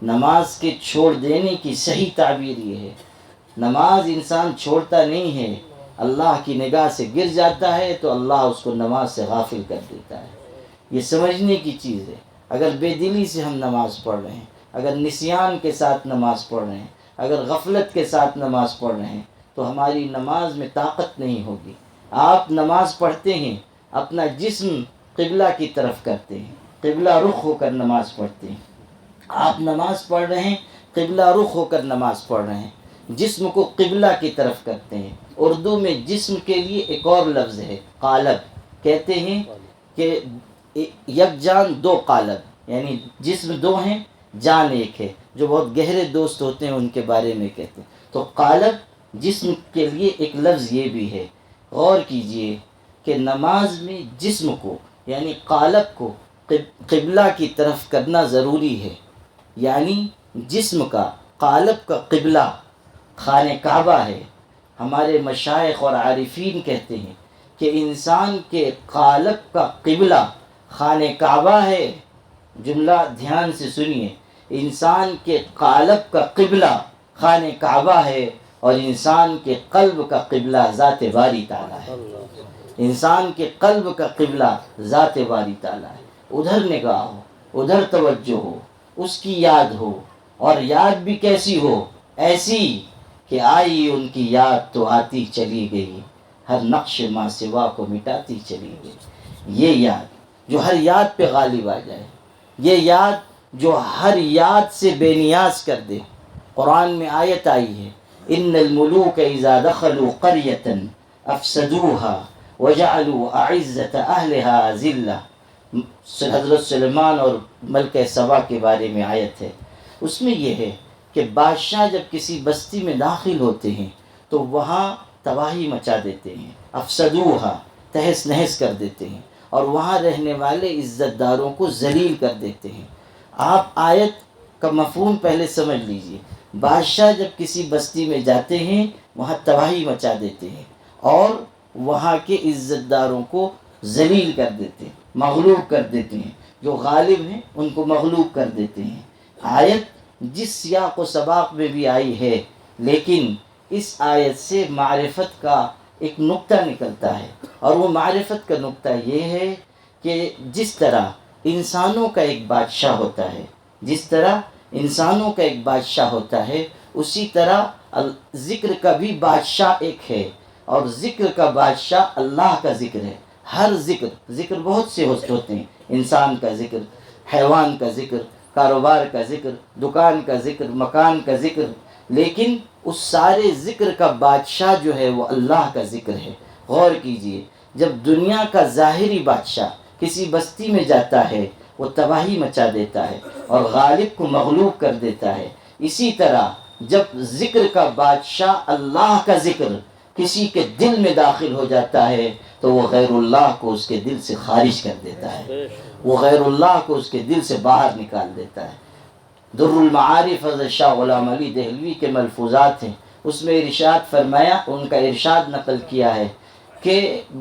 نماز کے چھوڑ دینے کی صحیح تعبیر یہ ہے. نماز انسان چھوڑتا نہیں ہے، اللہ کی نگاہ سے گر جاتا ہے تو اللہ اس کو نماز سے غافل کر دیتا ہے. یہ سمجھنے کی چیز ہے. اگر بے دلی سے ہم نماز پڑھ رہے ہیں، اگر نسیان کے ساتھ نماز پڑھ رہے ہیں، اگر غفلت کے ساتھ نماز پڑھ رہے ہیں تو ہماری نماز میں طاقت نہیں ہوگی. آپ نماز پڑھتے ہیں، اپنا جسم قبلہ کی طرف کرتے ہیں، قبلہ رخ ہو کر نماز پڑھتے ہیں. آپ نماز پڑھ رہے ہیں، قبلہ رخ ہو کر نماز پڑھ رہے ہیں، جسم کو قبلہ کی طرف کرتے ہیں. اردو میں جسم کے لیے ایک اور لفظ ہے قالب. کہتے ہیں کہ یک جان 2 قالب، یعنی جسم 2 ہیں، جان 1 ہے. جو بہت گہرے دوست ہوتے ہیں ان کے بارے میں کہتے ہیں. تو قالب جسم کے لیے ایک لفظ یہ بھی ہے. غور کیجئے کہ نماز میں جسم کو یعنی قالب کو قبلہ کی طرف کرنا ضروری ہے. یعنی جسم کا، قالب کا قبلہ خانہ کعبہ ہے. ہمارے مشائخ اور عارفین کہتے ہیں کہ انسان کے قالب کا قبلہ خانہ کعبہ ہے. جملہ دھیان سے سنیے، انسان کے قالب کا قبلہ خانہ کعبہ ہے اور انسان کے قلب کا قبلہ ذات باری تعالیٰ ہے. انسان کے قلب کا قبلہ ذات باری تعالیٰ ہے، ادھر نگاہ ہو، ادھر توجہ ہو، اس کی یاد ہو، اور یاد بھی کیسی ہو؟ ایسی کہ آئی ان کی یاد تو آتی چلی گئی، ہر نقش ماں سوا کو مٹاتی چلی گئی۔ یہ یاد جو ہر یاد پہ غالب آ جائے، یہ یاد جو ہر یاد سے بے نیاز کر دے۔ قرآن میں آیت آئی ہے، ان الملوک اذا دخلوا قریۃ افسدوها وجعلوا اعزۃ اہلها ذلہ۔ حضرت سلیمان اور ملکہ سبا کے بارے میں آیت ہے، اس میں یہ ہے کہ بادشاہ جب کسی بستی میں داخل ہوتے ہیں تو وہاں تباہی مچا دیتے ہیں، افسدوها، تہس نہس کر دیتے ہیں، اور وہاں رہنے والے عزت داروں کو ذلیل کر دیتے ہیں۔ آپ آیت کا مفہوم پہلے سمجھ لیجئے، بادشاہ جب کسی بستی میں جاتے ہیں وہاں تباہی مچا دیتے ہیں اور وہاں کے عزت داروں کو ذلیل کر دیتے ہیں، مغلوب کر دیتے ہیں، جو غالب ہیں ان کو مغلوب کر دیتے ہیں۔ آیت جس سیاق و سباق میں بھی آئی ہے، لیکن اس آیت سے معرفت کا ایک نقطہ نکلتا ہے، اور وہ معرفت کا نقطہ یہ ہے کہ جس طرح انسانوں کا ایک بادشاہ ہوتا ہے، جس طرح انسانوں کا ایک بادشاہ ہوتا ہے، اسی طرح ذکر کا بھی بادشاہ ایک ہے، اور ذکر کا بادشاہ اللہ کا ذکر ہے۔ ہر ذکر بہت سے ہوتے ہیں، انسان کا ذکر، حیوان کا ذکر، کاروبار کا ذکر، دکان کا ذکر، مکان کا ذکر، لیکن اس سارے ذکر کا بادشاہ جو ہے وہ اللہ کا ذکر ہے۔ غور کیجئے، جب دنیا کا ظاہری بادشاہ کسی بستی میں جاتا ہے وہ تباہی مچا دیتا ہے اور غالب کو مغلوب کر دیتا ہے، اسی طرح جب ذکر کا بادشاہ اللہ کا ذکر کسی کے دل میں داخل ہو جاتا ہے تو وہ غیر اللہ کو اس کے دل سے خارج کر دیتا ہے، وہ غیر اللہ کو اس کے دل سے باہر نکال دیتا ہے۔ در المعارف حضرت شاہ غلام علی دہلوی کے ملفوظات ہیں، اس میں ارشاد فرمایا، ان کا ارشاد نقل کیا ہے کہ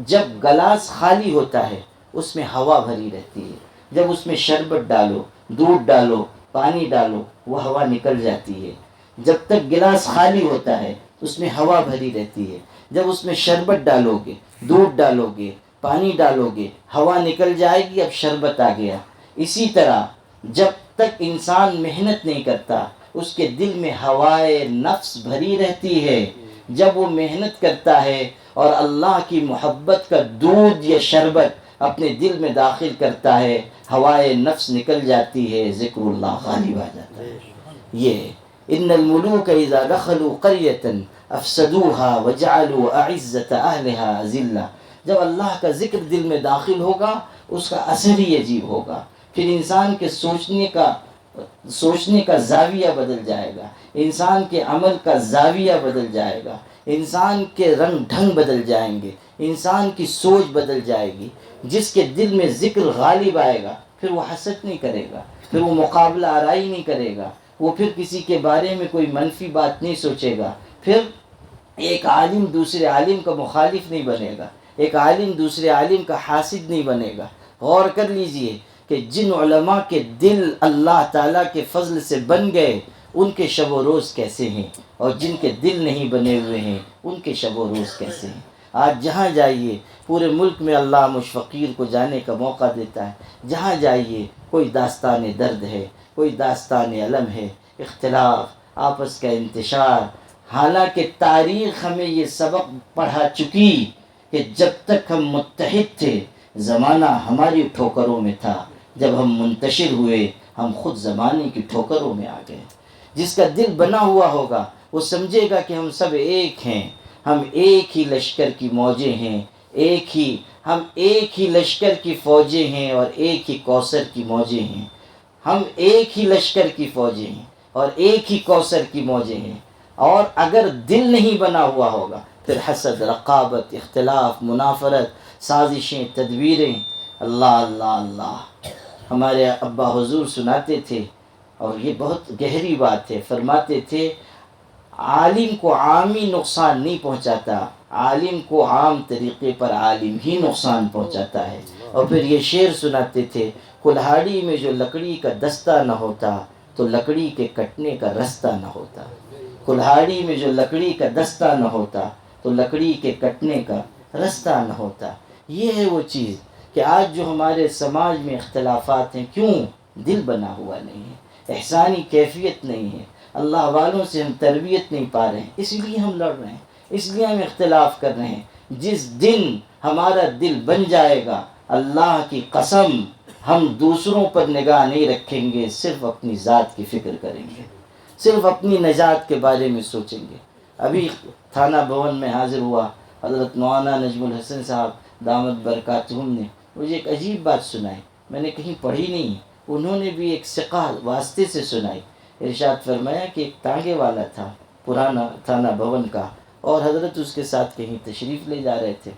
جب گلاس خالی ہوتا ہے اس میں ہوا بھری رہتی ہے، جب اس میں شربت ڈالو، دودھ ڈالو، پانی ڈالو، وہ ہوا نکل جاتی ہے۔ جب تک گلاس خالی ہوتا ہے اس میں ہوا بھری رہتی ہے، جب اس میں شربت ڈالو گے، دودھ ڈالو گے، پانی ڈالو گے، ہوا نکل جائے گی، اب شربت آ گیا۔ اسی طرح جب تک انسان محنت نہیں کرتا اس کے دل میں ہوائے نفس بھری رہتی ہے، جب وہ محنت کرتا ہے اور اللہ کی محبت کا دودھ یا شربت اپنے دل میں داخل کرتا ہے، ہوائے نفس نکل جاتی ہے، ذکر اللہ غالب آ جاتا ہے۔ یہ ان الملوک اذا دخلوا قریۃ افسدوها وجعلوا اعزۃ اہلها ذلہ، جب اللہ کا ذکر دل میں داخل ہوگا اس کا اثر ہی عجیب ہوگا، پھر انسان کے سوچنے کا زاویہ بدل جائے گا، انسان کے عمل کا زاویہ بدل جائے گا، انسان کے رنگ ڈھنگ بدل جائیں گے، انسان کی سوچ بدل جائے گی۔ جس کے دل میں ذکر غالب آئے گا پھر وہ حسد نہیں کرے گا، پھر وہ مقابلہ آرائی نہیں کرے گا، وہ پھر کسی کے بارے میں کوئی منفی بات نہیں سوچے گا، پھر ایک عالم دوسرے عالم کا مخالف نہیں بنے گا، ایک عالم دوسرے عالم کا حاسد نہیں بنے گا۔ غور کر لیجئے کہ جن علماء کے دل اللہ تعالیٰ کے فضل سے بن گئے ان کے شب و روز کیسے ہیں، اور جن کے دل نہیں بنے ہوئے ہیں ان کے شب و روز کیسے ہیں۔ آج جہاں جائیے پورے ملک میں اللہ مجھ فقیر کو جانے کا موقع دیتا ہے، جہاں جائیے کوئی داستان درد ہے، کوئی داستان علم ہے، اختلاف، آپس کا انتشار۔ حالانکہ تاریخ ہمیں یہ سبق پڑھا چکی کہ جب تک ہم متحد تھے زمانہ ہماری ٹھوکروں میں تھا، جب ہم منتشر ہوئے ہم خود زمانے کی ٹھوکروں میں آ گئے۔ جس کا دل بنا ہوا ہوگا وہ سمجھے گا کہ ہم سب ایک ہیں، ہم ایک ہی لشکر کی موجیں ہیں، ہم ایک ہی لشکر کی فوجیں ہیں اور ایک ہی کوثر کی موجیں ہیں، ہم ایک ہی لشکر کی فوجیں ہیں اور ایک ہی کوثر کی موجیں ہیں۔ اور اگر دل نہیں بنا ہوا ہوگا پھر حسد، رقابت، اختلاف، منافرت، سازشیں، تدبیریں۔ اللہ اللہ اللہ، ہمارے ابا حضور سناتے تھے اور یہ بہت گہری بات ہے، فرماتے تھے عالم کو عامی نقصان نہیں پہنچاتا، عالم کو عام طریقے پر عالم ہی نقصان پہنچاتا ہے۔ اور پھر یہ شعر سناتے تھے، کلہاڑی میں جو لکڑی کا دستہ نہ ہوتا تو لکڑی کے کٹنے کا رستہ نہ ہوتا، کلہاڑی میں جو لکڑی کا دستہ نہ ہوتا تو لکڑی کے کٹنے کا رستہ نہ ہوتا۔ یہ ہے وہ چیز کہ آج جو ہمارے سماج میں اختلافات ہیں، کیوں؟ دل بنا ہوا نہیں ہے، احسانی کیفیت نہیں ہے، اللہ والوں سے ہم تربیت نہیں پا رہے ہیں، اس لیے ہم لڑ رہے ہیں، اس لیے ہم اختلاف کر رہے ہیں۔ جس دن ہمارا دل بن جائے گا، اللہ کی قسم ہم دوسروں پر نگاہ نہیں رکھیں گے، صرف اپنی ذات کی فکر کریں گے، صرف اپنی نجات کے بارے میں سوچیں گے۔ ابھی تھانہ بھون میں حاضر ہوا حضرت مولانا نجم الحسن صاحب دامت برکاتہم نے مجھے ایک عجیب بات سنائی، میں نے کہیں پڑھی نہیں، انہوں نے بھی ایک ثقہ واسطے سے سنائی۔ ارشاد فرمایا کہ ایک تانگے والا تھا پرانا تھانہ بھون کا، اور حضرت اس کے ساتھ کہیں تشریف لے جا رہے تھے۔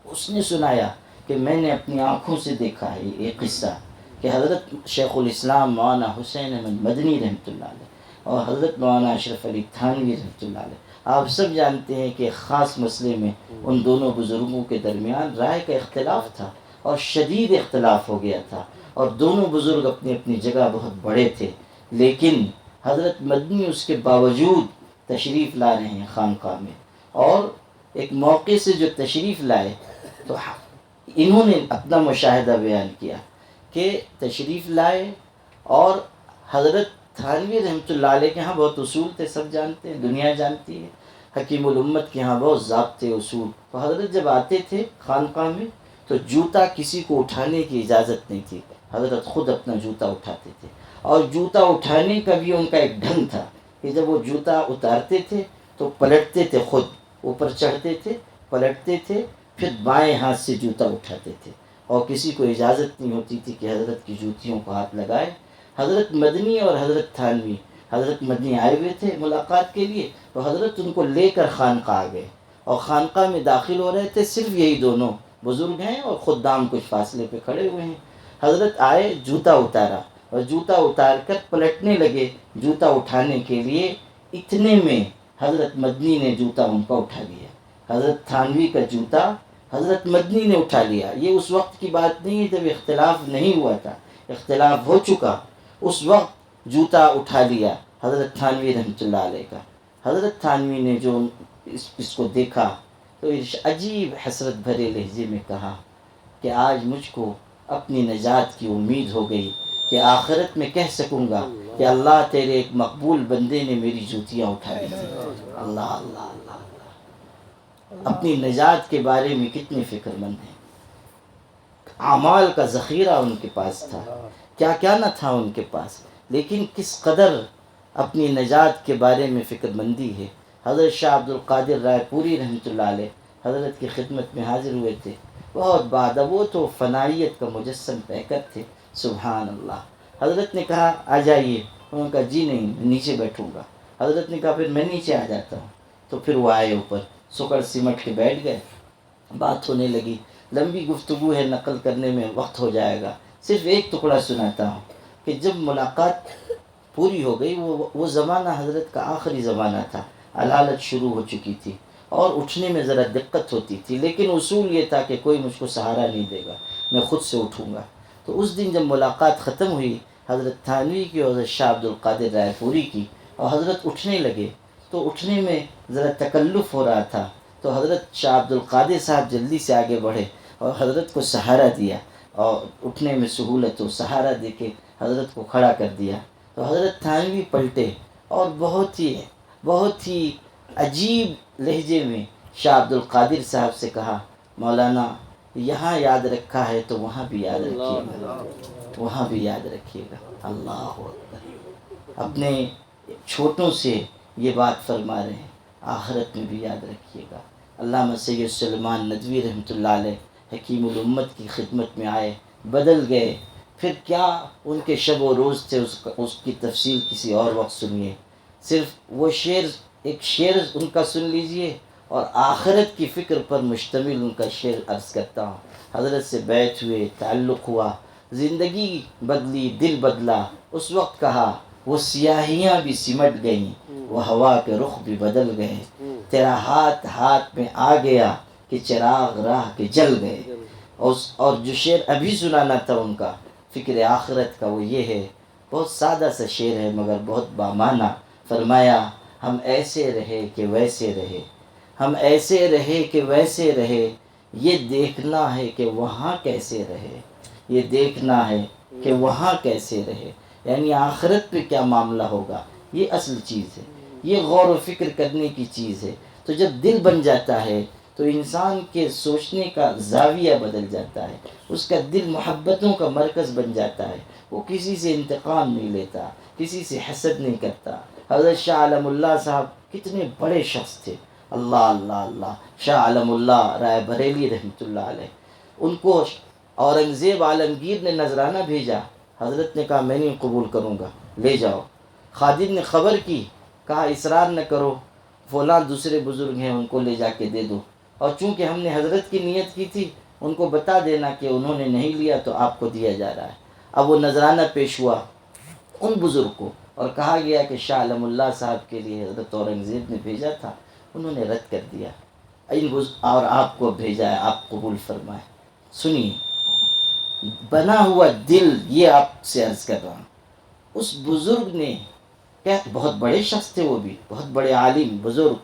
اس نے سنایا کہ میں نے اپنی آنکھوں سے دیکھا ہے یہ قصہ کہ حضرت شیخ الاسلام مولانا حسین احمد مدنی رحمۃ اللہ علیہ اور حضرت مولانا اشرف علی تھانوی رحمۃ اللہ علیہ، آپ سب جانتے ہیں کہ خاص مسئلے میں ان دونوں بزرگوں کے درمیان رائے کا اختلاف تھا اور شدید اختلاف ہو گیا تھا، اور دونوں بزرگ اپنی اپنی جگہ بہت بڑے تھے، لیکن حضرت مدنی اس کے باوجود تشریف لا رہے ہیں خانقاہ میں، اور ایک موقع سے جو تشریف لائے تو انہوں نے اپنا مشاہدہ بیان کیا کہ تشریف لائے، اور حضرت تھانوی رحمۃ اللہ علیہ کے ہاں بہت اصول تھے، سب جانتے ہیں، دنیا جانتی ہے، حکیم الامت کے ہاں بہت ضابطے اصول۔ تو حضرت جب آتے تھے خانقاہ میں تو جوتا کسی کو اٹھانے کی اجازت نہیں تھی، حضرت خود اپنا جوتا اٹھاتے تھے، اور جوتا اٹھانے کا بھی ان کا ایک ڈھنگ تھا کہ جب وہ جوتا اتارتے تھے تو پلٹتے تھے، خود اوپر چڑھتے تھے، پلٹتے تھے، پھر بائیں ہاتھ سے جوتا اٹھاتے تھے، اور کسی کو اجازت نہیں ہوتی تھی کہ حضرت کی جوتیوں کو ہاتھ لگائے۔ حضرت مدنی اور حضرت تھانوی، حضرت مدنی آئے ہوئے تھے ملاقات کے لیے، تو حضرت ان کو لے کر خانقاہ آ گئے، اور خانقاہ میں داخل ہو رہے تھے، صرف یہی دونوں بزرگ ہیں اور خدام کچھ فاصلے پہ کھڑے ہوئے ہیں۔ حضرت آئے، جوتا اتارا، اور جوتا اتار کر پلٹنے لگے جوتا اٹھانے کے لیے، اتنے میں حضرت مدنی نے جوتا ان کا اٹھا لیا، حضرت تھانوی کا جوتا حضرت مدنی نے اٹھا لیا۔ یہ اس وقت کی بات نہیں ہے جب اختلاف نہیں ہوا تھا، اختلاف ہو چکا، اس وقت جوتا اٹھا لیا حضرت تھانوی رحمۃ اللہ علیہ کا۔ حضرت تھانوی نے جو اس کو دیکھا تو عجیب حسرت بھرے لہجے میں کہا کہ آج مجھ کو اپنی نجات کی امید ہو گئی کہ آخرت میں کہہ سکوں گا کہ اللہ تیرے ایک مقبول بندے نے میری جوتیاں اٹھا لی تھی۔ اللہ اللہ اللہ اللہ، اپنی نجات کے بارے میں کتنے فکر مند ہیں، اعمال کا ذخیرہ ان کے پاس تھا، کیا کیا نہ تھا ان کے پاس، لیکن کس قدر اپنی نجات کے بارے میں فکر مندی ہے۔ حضرت شاہ عبد القادر رائے پوری رحمۃ اللہ علیہ حضرت کی خدمت میں حاضر ہوئے تھے، بہت بعد، وہ تو فنائیت کا مجسم پیکر تھے، سبحان اللہ۔ حضرت نے کہا آ جائیے، انہوں نے کہا جی نہیں، میں نیچے بیٹھوں گا۔ حضرت نے کہا پھر میں نیچے آ جاتا ہوں، تو پھر وہ آئے اوپر، سکڑ سمٹ کے بیٹھ گئے، بات ہونے لگی، لمبی گفتگو ہے، نقل کرنے میں وقت ہو جائے گا، صرف ایک ٹکڑا سناتا ہوں کہ جب ملاقات پوری ہو گئی، وہ زمانہ حضرت کا آخری زمانہ تھا، علالت شروع ہو چکی تھی، اور اٹھنے میں ذرا دقت ہوتی تھی، لیکن اصول یہ تھا کہ کوئی مجھ کو سہارا نہیں دے گا، میں خود سے اٹھوں گا۔ تو اس دن جب ملاقات ختم ہوئی حضرت تھانوی کی اور حضرت شاہ عبد القادر رائے پوری کی، اور حضرت اٹھنے لگے تو اٹھنے میں ذرا تکلف ہو رہا تھا، تو حضرت شاہ عبد القادر صاحب جلدی سے آگے بڑھے اور حضرت کو سہارا دیا، اور اٹھنے میں سہولت ہو، سہارا دے کے حضرت کو کھڑا کر دیا۔ تو حضرت تھانوی پلٹے اور بہت ہی عجیب لہجے میں شاہ عبد القادر صاحب سے کہا، مولانا یہاں یاد رکھا ہے تو وہاں بھی یاد رکھیے گا، وہاں بھی یاد رکھیے گا۔ اللہ اکبر، اپنے چھوٹوں سے یہ بات فرما رہے ہیں، آخرت میں بھی یاد رکھیے گا۔ علامہ سید سلیمان ندوی رحمۃ اللہ علیہ حکیم الامت کی خدمت میں آئے، بدل گئے، پھر کیا ان کے شب و روز تھے، اس کی تفصیل کسی اور وقت سنیے، صرف وہ ایک شعر ان کا سن لیجئے، اور آخرت کی فکر پر مشتمل ان کا شعر عرض کرتا ہوں۔ حضرت سے بیعت ہوئے، تعلق ہوا، زندگی بدلی، دل بدلا، اس وقت کہا وہ سیاہیاں بھی سمٹ گئیں، وہ ہوا کے رخ بھی بدل گئے، تیرا ہاتھ میں آ گیا کہ چراغ راہ کے جل گئے۔ اور جو شعر ابھی سنانا تھا ان کا فکر آخرت کا، وہ یہ ہے، بہت سادہ سا شعر ہے مگر بہت بامعنی۔ فرمایا ہم ایسے رہے کہ ویسے رہے، ہم ایسے رہے کہ ویسے رہے، یہ دیکھنا ہے کہ وہاں کیسے رہے، یہ دیکھنا ہے کہ وہاں کیسے رہے، یعنی آخرت پہ کیا معاملہ ہوگا، یہ اصل چیز ہے، یہ غور و فکر کرنے کی چیز ہے۔ تو جب دل بن جاتا ہے تو انسان کے سوچنے کا زاویہ بدل جاتا ہے، اس کا دل محبتوں کا مرکز بن جاتا ہے، وہ کسی سے انتقام نہیں لیتا، کسی سے حسد نہیں کرتا۔ حضرت شاہ عالم اللہ صاحب کتنے بڑے شخص تھے، اللہ اللہ اللہ، شاہ عالم اللہ رائے بریلی رحمۃ اللہ علیہ، ان کو اورنگزیب عالمگیر نے نذرانہ بھیجا، حضرت نے کہا میں نہیں قبول کروں گا، لے جاؤ۔ خادم نے خبر کی، کہا اصرار نہ کرو، فلاں دوسرے بزرگ ہیں ان کو لے جا کے دے دو، اور چونکہ ہم نے حضرت کی نیت کی تھی ان کو بتا دینا کہ انہوں نے نہیں لیا تو آپ کو دیا جا رہا ہے۔ اب وہ نذرانہ پیش ہوا ان بزرگ کو، اور کہا گیا کہ شاہ عالم اللہ صاحب کے لیے حضرت اورنگزیب نے بھیجا تھا، انہوں نے رد کر دیا، اور آپ کو بھیجا ہے، آپ قبول فرمائیں۔ سنیے، بنا ہوا دل، یہ آپ سے عرض کر رہا ہوں، اس بزرگ نے، کیا بہت بڑے شخص تھے، وہ بھی بہت بڑے عالم بزرگ،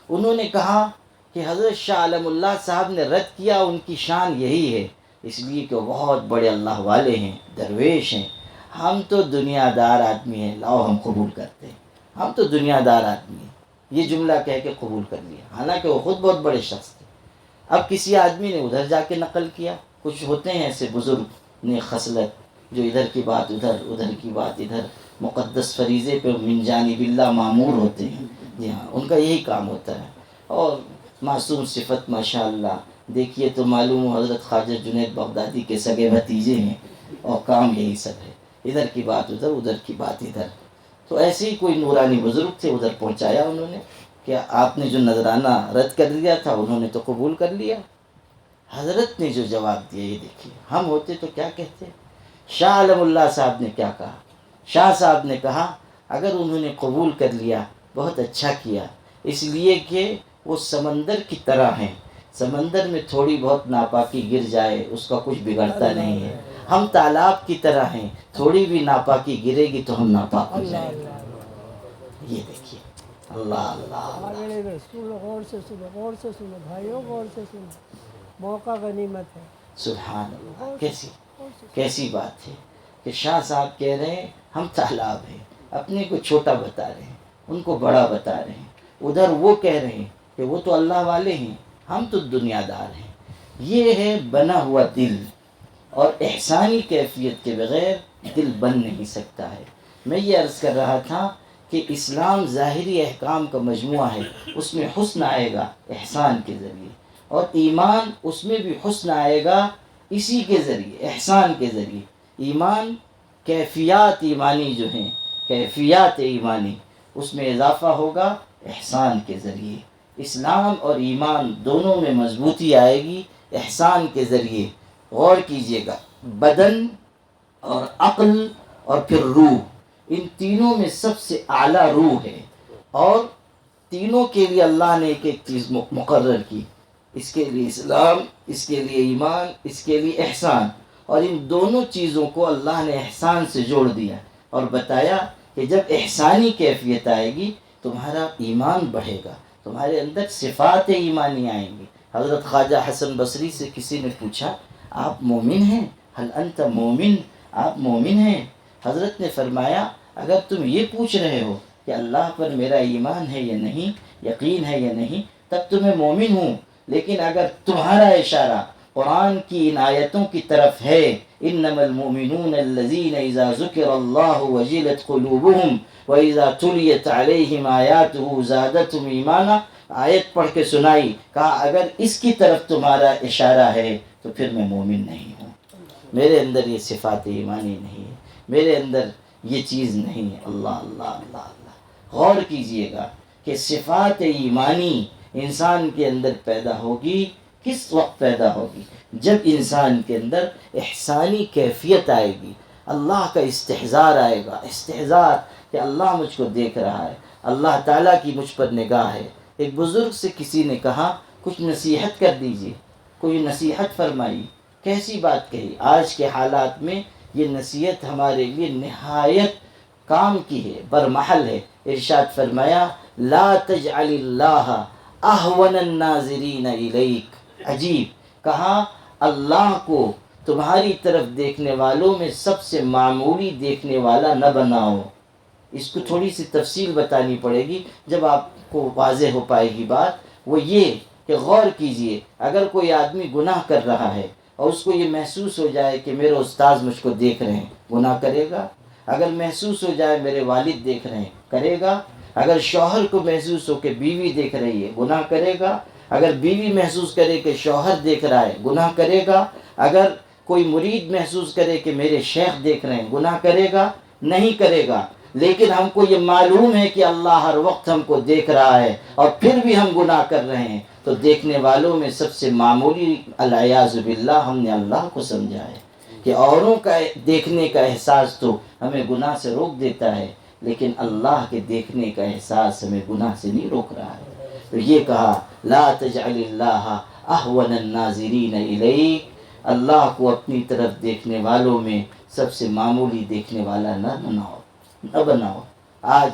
انہوں نے کہا کہ حضرت شاہ عالم اللہ صاحب نے رد کیا، ان کی شان یہی ہے، اس لیے کہ وہ بہت بڑے اللہ والے ہیں، درویش ہیں، ہم تو دنیا دار آدمی ہیں، لاؤ ہم قبول کرتے ہیں، ہم تو دنیا دار آدمی ہیں، یہ جملہ کہہ کے قبول کر لیا، حالانکہ وہ خود بہت بڑے شخص تھے۔ اب کسی آدمی نے ادھر جا کے نقل کیا، کچھ ہوتے ہیں ایسے بزرگ نے خصلت جو ادھر کی بات ادھر، ادھر کی بات ادھر، مقدس فریضے پہ من جانب اللہ معمور ہوتے ہیں، جی ہاں، ان کا یہی کام ہوتا ہے، اور معصوم صفت ماشاءاللہ، دیکھیے تو معلوم ہو حضرت خواجہ جنید بغدادی کے سگے بھتیجے ہیں، اور کام یہی سب ہے، ادھر کی بات ادھر، ادھر کی بات ادھر۔ تو ایسے ہی کوئی نورانی بزرگ تھے، ادھر پہنچایا انہوں نے کہ آپ نے جو نذرانہ رد کر دیا تھا انہوں نے تو قبول کر لیا۔ حضرت نے جو جواب دیا یہ دیکھیے، ہم ہوتے تو کیا کہتے؟ شاہ عالم اللہ صاحب نے کیا کہا؟ شاہ صاحب نے کہا اگر انہوں نے قبول کر لیا بہت اچھا کیا، اس لیے کہ وہ سمندر کی طرح ہیں، سمندر میں تھوڑی بہت ناپاکی گر جائے اس کا کچھ بگڑتا نہیں ہے، ہم تالاب کی طرح ہیں، تھوڑی بھی ناپاکی گرے گی تو ہم ناپاک ہو جائیں گے۔ یہ دیکھیے، اللہ اللہ اللہ، غور سے سنو، غور سے سنو بھائیوں، غور سے سنو، موقع غنیمت ہے۔ سبحان اللہ، کیسی بات ہے کہ شاہ صاحب کہہ رہے ہیں ہم تالاب ہیں، اپنے کو چھوٹا بتا رہے ہیں، ان کو بڑا بتا رہے ہیں، ادھر وہ کہہ رہے ہیں کہ وہ تو اللہ والے ہیں، ہم تو دنیا دار ہیں۔ یہ ہے بنا ہوا دل، اور احسانی کیفیت کے بغیر دل بن نہیں سکتا ہے۔ میں یہ عرض کر رہا تھا کہ اسلام ظاہری احکام کا مجموعہ ہے، اس میں حسن آئے گا احسان کے ذریعے، اور ایمان اس میں بھی حسن آئے گا اسی کے ذریعے، احسان کے ذریعے۔ ایمان، کیفیات ایمانی جو ہیں، کیفیات ایمانی، اس میں اضافہ ہوگا احسان کے ذریعے۔ اسلام اور ایمان دونوں میں مضبوطی آئے گی احسان کے ذریعے۔ غور کیجئے گا، بدن اور عقل اور پھر روح، ان تینوں میں سب سے اعلیٰ روح ہے، اور تینوں کے لیے اللہ نے ایک ایک چیز مقرر کی، اس کے لیے اسلام، اس کے لیے ایمان، اس کے لیے احسان، اور ان دونوں چیزوں کو اللہ نے احسان سے جوڑ دیا اور بتایا کہ جب احسانی کیفیت آئے گی تمہارا ایمان بڑھے گا، تمہارے اندر صفات ایمانی آئیں گی۔ حضرت خواجہ حسن بصری سے کسی نے پوچھا آپ مومن ہیں؟ حل انت مومن، آپ مومن ہیں؟ حضرت نے فرمایا اگر تم یہ پوچھ رہے ہو کہ اللہ پر میرا ایمان ہے یا نہیں، یقین ہے یا نہیں، تب تو میں مومن ہوں، لیکن اگر تمہارا اشارہ قرآن کی ان آیتوں کی طرف ہے، انما المؤمنون الذین اذا ذکر اللہ وجلت قلوبهم واذا تلیت علیہم آیاتہ زادتہم ایمانا، آیت پڑھ کے سنائی، کہا اگر اس کی طرف تمہارا اشارہ ہے تو پھر میں مومن نہیں ہوں، میرے اندر یہ صفات ایمانی نہیں ہے، میرے اندر یہ چیز نہیں ہے۔ اللہ اللہ اللہ اللہ، غور کیجئے گا کہ صفات ایمانی انسان کے اندر پیدا ہوگی، کس وقت پیدا ہوگی؟ جب انسان کے اندر احسانی کیفیت آئے گی، اللہ کا استحضار آئے گا، استحضار کہ اللہ مجھ کو دیکھ رہا ہے، اللہ تعالیٰ کی مجھ پر نگاہ ہے۔ ایک بزرگ سے کسی نے کہا کچھ نصیحت کر دیجئے، کوئی نصیحت فرمائی، کیسی بات کہی؟ آج کے حالات میں یہ نصیحت ہمارے لیے نہایت کام کی ہے، برمحل ہے۔ ارشاد فرمایا لا تجعل اللہ اہون الناظرین الیک، عجیب، کہا اللہ کو تمہاری طرف دیکھنے والوں میں سب سے معمولی دیکھنے والا نہ بناؤ۔ اس کو تھوڑی سی تفصیل بتانی پڑے گی، جب آپ کو واضح ہو پائے گی بات۔ وہ یہ کہ غور کیجئے، اگر کوئی آدمی گناہ کر رہا ہے اور اس کو یہ محسوس ہو جائے کہ میرے استاذ مجھ کو دیکھ رہے ہیں، گناہ کرے گا؟ اگر محسوس ہو جائے میرے والد دیکھ رہے ہیں، کرے گا؟ اگر شوہر کو محسوس ہو کہ بیوی دیکھ رہی ہے، گناہ کرے گا؟ اگر بیوی محسوس کرے کہ شوہر دیکھ رہا ہے، گناہ کرے گا؟ اگر کوئی مرید محسوس کرے کہ میرے شیخ دیکھ رہے ہیں، گناہ کرے گا؟ نہیں کرے گا۔ لیکن ہم کو یہ معلوم ہے کہ اللہ ہر وقت ہم کو دیکھ رہا ہے اور پھر بھی ہم گناہ کر رہے ہیں، تو دیکھنے والوں میں سب سے معمولی العیاذ باللہ ہم نے اللہ کو سمجھا ہے کہ اوروں کا دیکھنے کا احساس تو ہمیں گناہ سے روک دیتا ہے، لیکن اللہ کے دیکھنے کا احساس ہمیں گناہ سے نہیں روک رہا ہے۔ تو یہ کہا لا تجعل اللہ احون الناظرین الیک، اللہ کو اپنی طرف دیکھنے والوں میں سب سے معمولی دیکھنے والا نہ بناؤ۔ آج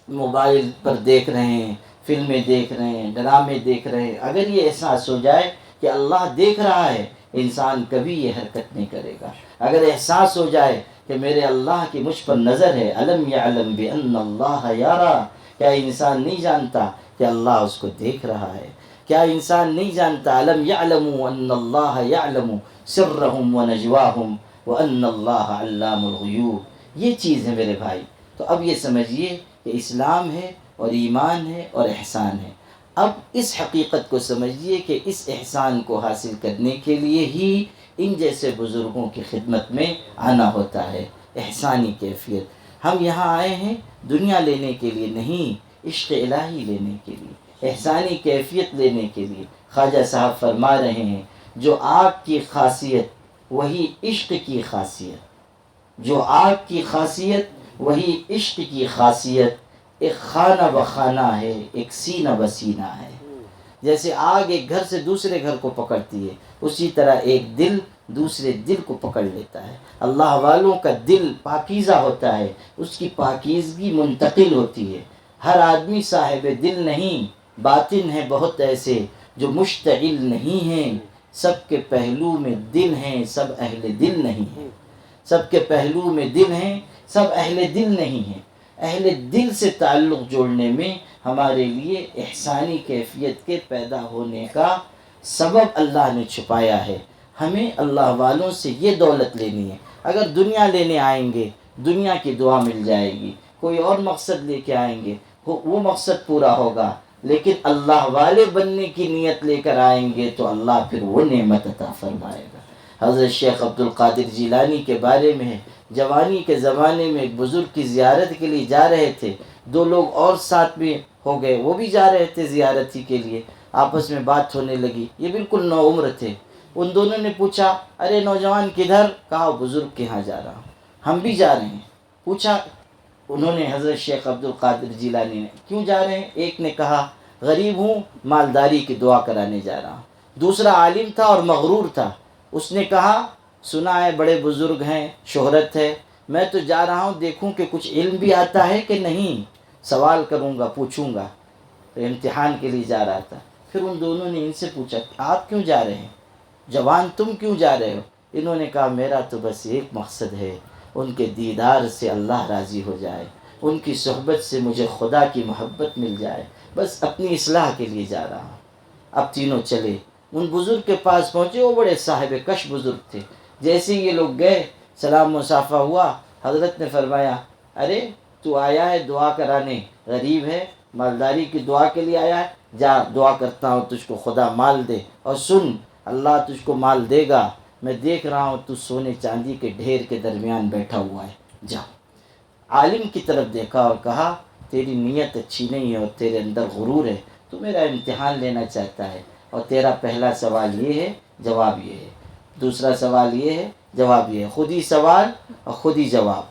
موبائل پر دیکھ رہے ہیں، فلمیں دیکھ رہے ہیں، ڈرامے دیکھ رہے ہیں، اگر یہ احساس ہو جائے کہ اللہ دیکھ رہا ہے، انسان کبھی یہ حرکت نہیں کرے گا۔ اگر احساس ہو جائے کہ میرے اللہ کی مجھ پر نظر ہے، الم یعلم بان اللہ یرا، کیا انسان نہیں جانتا کہ اللہ اس کو دیکھ رہا ہے؟ کیا انسان نہیں جانتا الم یعلموا ان اللہ یعلم سرهم ونجواهم وان اللہ علام الغیوب؟ یہ چیز ہے میرے بھائی۔ تو اب یہ سمجھیے کہ اسلام ہے اور ایمان ہے اور احسان ہے۔ اب اس حقیقت کو سمجھیے کہ اس احسان کو حاصل کرنے کے لیے ہی ان جیسے بزرگوں کی خدمت میں آنا ہوتا ہے۔ احسانی کیفیت، ہم یہاں آئے ہیں دنیا لینے کے لیے نہیں، عشق الہی لینے کے لیے، احسانی کیفیت لینے کے لیے۔ خواجہ صاحب فرما رہے ہیں جو آگ کی خاصیت وہی عشق کی خاصیت، جو آگ کی خاصیت وہی عشق کی خاصیت، ایک خانہ بخانہ ہے، ایک سینہ بسینہ ہے۔ جیسے آگ ایک گھر سے دوسرے گھر کو پکڑتی ہے، اسی طرح ایک دل دوسرے دل کو پکڑ لیتا ہے۔ اللہ والوں کا دل پاکیزہ ہوتا ہے، اس کی پاکیزگی منتقل ہوتی ہے۔ ہر آدمی صاحب دل نہیں، باطن ہے بہت ایسے جو مشتعل نہیں ہیں، سب کے پہلو میں دل ہیں، سب اہل دل نہیں ہیں۔ سب کے پہلو میں دل ہیں، سب اہل دل نہیں ہیں۔ اہل دل سے تعلق جوڑنے میں ہمارے لیے احسانی کیفیت کے پیدا ہونے کا سبب اللہ نے چھپایا ہے۔ ہمیں اللہ والوں سے یہ دولت لینی ہے۔ اگر دنیا لینے آئیں گے، دنیا کی دعا مل جائے گی، کوئی اور مقصد لے کے آئیں گے، وہ مقصد پورا ہوگا، لیکن اللہ والے بننے کی نیت لے کر آئیں گے تو اللہ پھر وہ نعمت عطا فرمائے گا۔ حضرت شیخ عبد القادر جیلانی کے بارے میں ہے، جوانی کے زمانے میں ایک بزرگ کی زیارت کے لیے جا رہے تھے، دو لوگ اور ساتھ میں ہو گئے، وہ بھی جا رہے تھے زیارت ہی کے لیے، آپس میں بات ہونے لگی، یہ بالکل نو عمر تھے۔ ان دونوں نے پوچھا ارے نوجوان کدھر؟ کہا بزرگ کے ہاں جا رہا ہوں۔ ہم بھی جا رہے ہیں۔ پوچھا انہوں نے حضرت شیخ عبد القادر جیلانی نے کیوں جا رہے ہیں؟ ایک نے کہا غریب ہوں، مالداری کی دعا کرانے جا رہا ہوں۔ دوسرا عالم تھا اور مغرور تھا، اس نے کہا سنا ہے بڑے بزرگ ہیں، شہرت ہے، میں تو جا رہا ہوں دیکھوں کہ کچھ علم بھی آتا ہے کہ نہیں، سوال کروں گا، پوچھوں گا، تو امتحان کے لیے جا رہا تھا۔ پھر ان دونوں نے ان سے پوچھا آپ کیوں جا رہے ہیں؟ جوان تم کیوں جا رہے ہو؟ انہوں نے کہا میرا تو بس ایک مقصد ہے، ان کے دیدار سے اللہ راضی ہو جائے، ان کی صحبت سے مجھے خدا کی محبت مل جائے، بس اپنی اصلاح کے لیے جا رہا ہوں۔ اب تینوں چلے، ان بزرگ کے پاس پہنچے، وہ بڑے صاحب کش بزرگ تھے۔ جیسے یہ لوگ گئے، سلام مصافحہ ہوا، حضرت نے فرمایا ارے تو آیا ہے دعا کرانے، غریب ہے، مالداری کی دعا کے لیے آیا ہے، جا دعا کرتا ہوں تجھ کو خدا مال دے، اور سن اللہ تجھ کو مال دے گا، میں دیکھ رہا ہوں تو سونے چاندی کے ڈھیر کے درمیان بیٹھا ہوا ہے، جا۔ عالم کی طرف دیکھا اور کہا تیری نیت اچھی نہیں ہے اور تیرے اندر غرور ہے، تو میرا امتحان لینا چاہتا ہے، اور تیرا پہلا سوال یہ ہے جواب یہ ہے، دوسرا سوال یہ ہے جواب یہ ہے، خود ہی سوال اور خود ہی جواب۔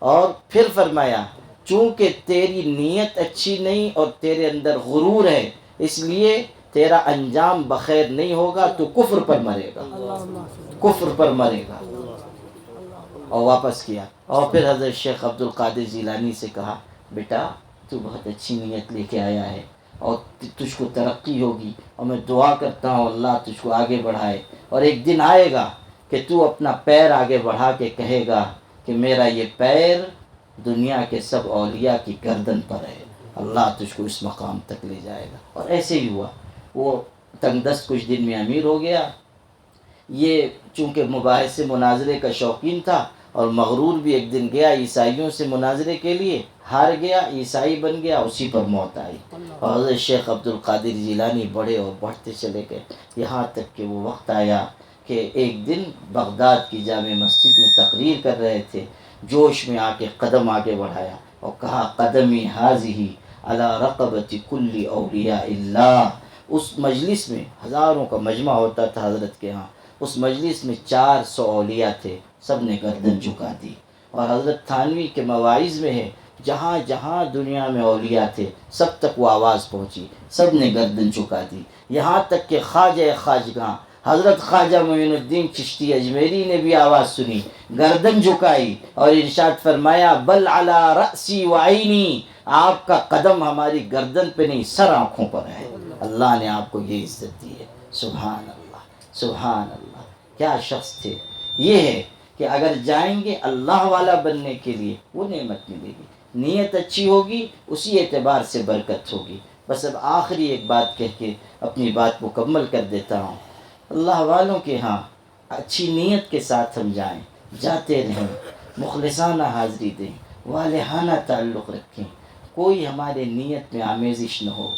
اور پھر فرمایا چونکہ تیری نیت اچھی نہیں اور تیرے اندر غرور ہے، اس لیے تیرا انجام بخیر نہیں ہوگا، تو کفر پر مرے گا، کفر پر مرے گا۔ اور واپس کیا، اور پھر حضرت شیخ عبد القادر جیلانی سے کہا بیٹا تو بہت اچھی نیت لے کے آیا ہے، اور تجھ کو ترقی ہوگی، اور میں دعا کرتا ہوں اللہ تجھ کو آگے بڑھائے، اور ایک دن آئے گا کہ تو اپنا پیر آگے بڑھا کے کہے گا کہ میرا یہ پیر دنیا کے سب اولیاء کی گردن پر ہے، اللہ تجھ کو اس مقام تک لے جائے گا۔ اور ایسے ہی ہوا، وہ تنگ دست کچھ دن میں امیر ہو گیا۔ یہ چونکہ مباحثے مناظرے کا شوقین تھا، اور مغرور بھی ایک دن گیا عیسائیوں سے مناظرے کے لیے، ہار گیا، عیسائی بن گیا، اسی پر موت آئی۔ اور حضرت شیخ عبد القادر جیلانی بڑھے اور بڑھتے چلے گئے، یہاں تک کہ وہ وقت آیا کہ ایک دن بغداد کی جامع مسجد میں تقریر کر رہے تھے، جوش میں آ کے قدم آگے بڑھایا اور کہا قدمی حاضی علی رقبت کل اولیاء اللہ۔ اس مجلس میں ہزاروں کا مجمع ہوتا تھا حضرت کے ہاں، اس مجلس میں 400 اولیاء تھے، سب نے گردن جھکا دی۔ اور حضرت تھانوی کے مواعظ میں ہے جہاں جہاں دنیا میں اولیاء تھے سب تک وہ آواز پہنچی، سب نے گردن جھکا دی، یہاں تک کہ خواجہ خواجگاں حضرت خواجہ معین الدین چشتی اجمیری نے بھی آواز سنی، گردن جھکائی اور ارشاد فرمایا بل علی رأسی وعینی، آپ کا قدم ہماری گردن پہ نہیں سر آنکھوں پر ہے، اللہ نے آپ کو یہ عزت دی ہے۔ سبحان اللہ، سبحان اللہ، کیا شخص تھے۔ یہ ہے کہ اگر جائیں گے اللہ والا بننے کے لیے وہ نعمت ملے گی، نیت اچھی ہوگی اسی اعتبار سے برکت ہوگی۔ بس اب آخری ایک بات کہہ کے اپنی بات مکمل کر دیتا ہوں۔ اللہ والوں کے ہاں اچھی نیت کے ساتھ ہم جائیں، جاتے رہیں، مخلصانہ حاضری دیں، والہانہ تعلق رکھیں، کوئی ہمارے نیت میں آمیزش نہ ہو۔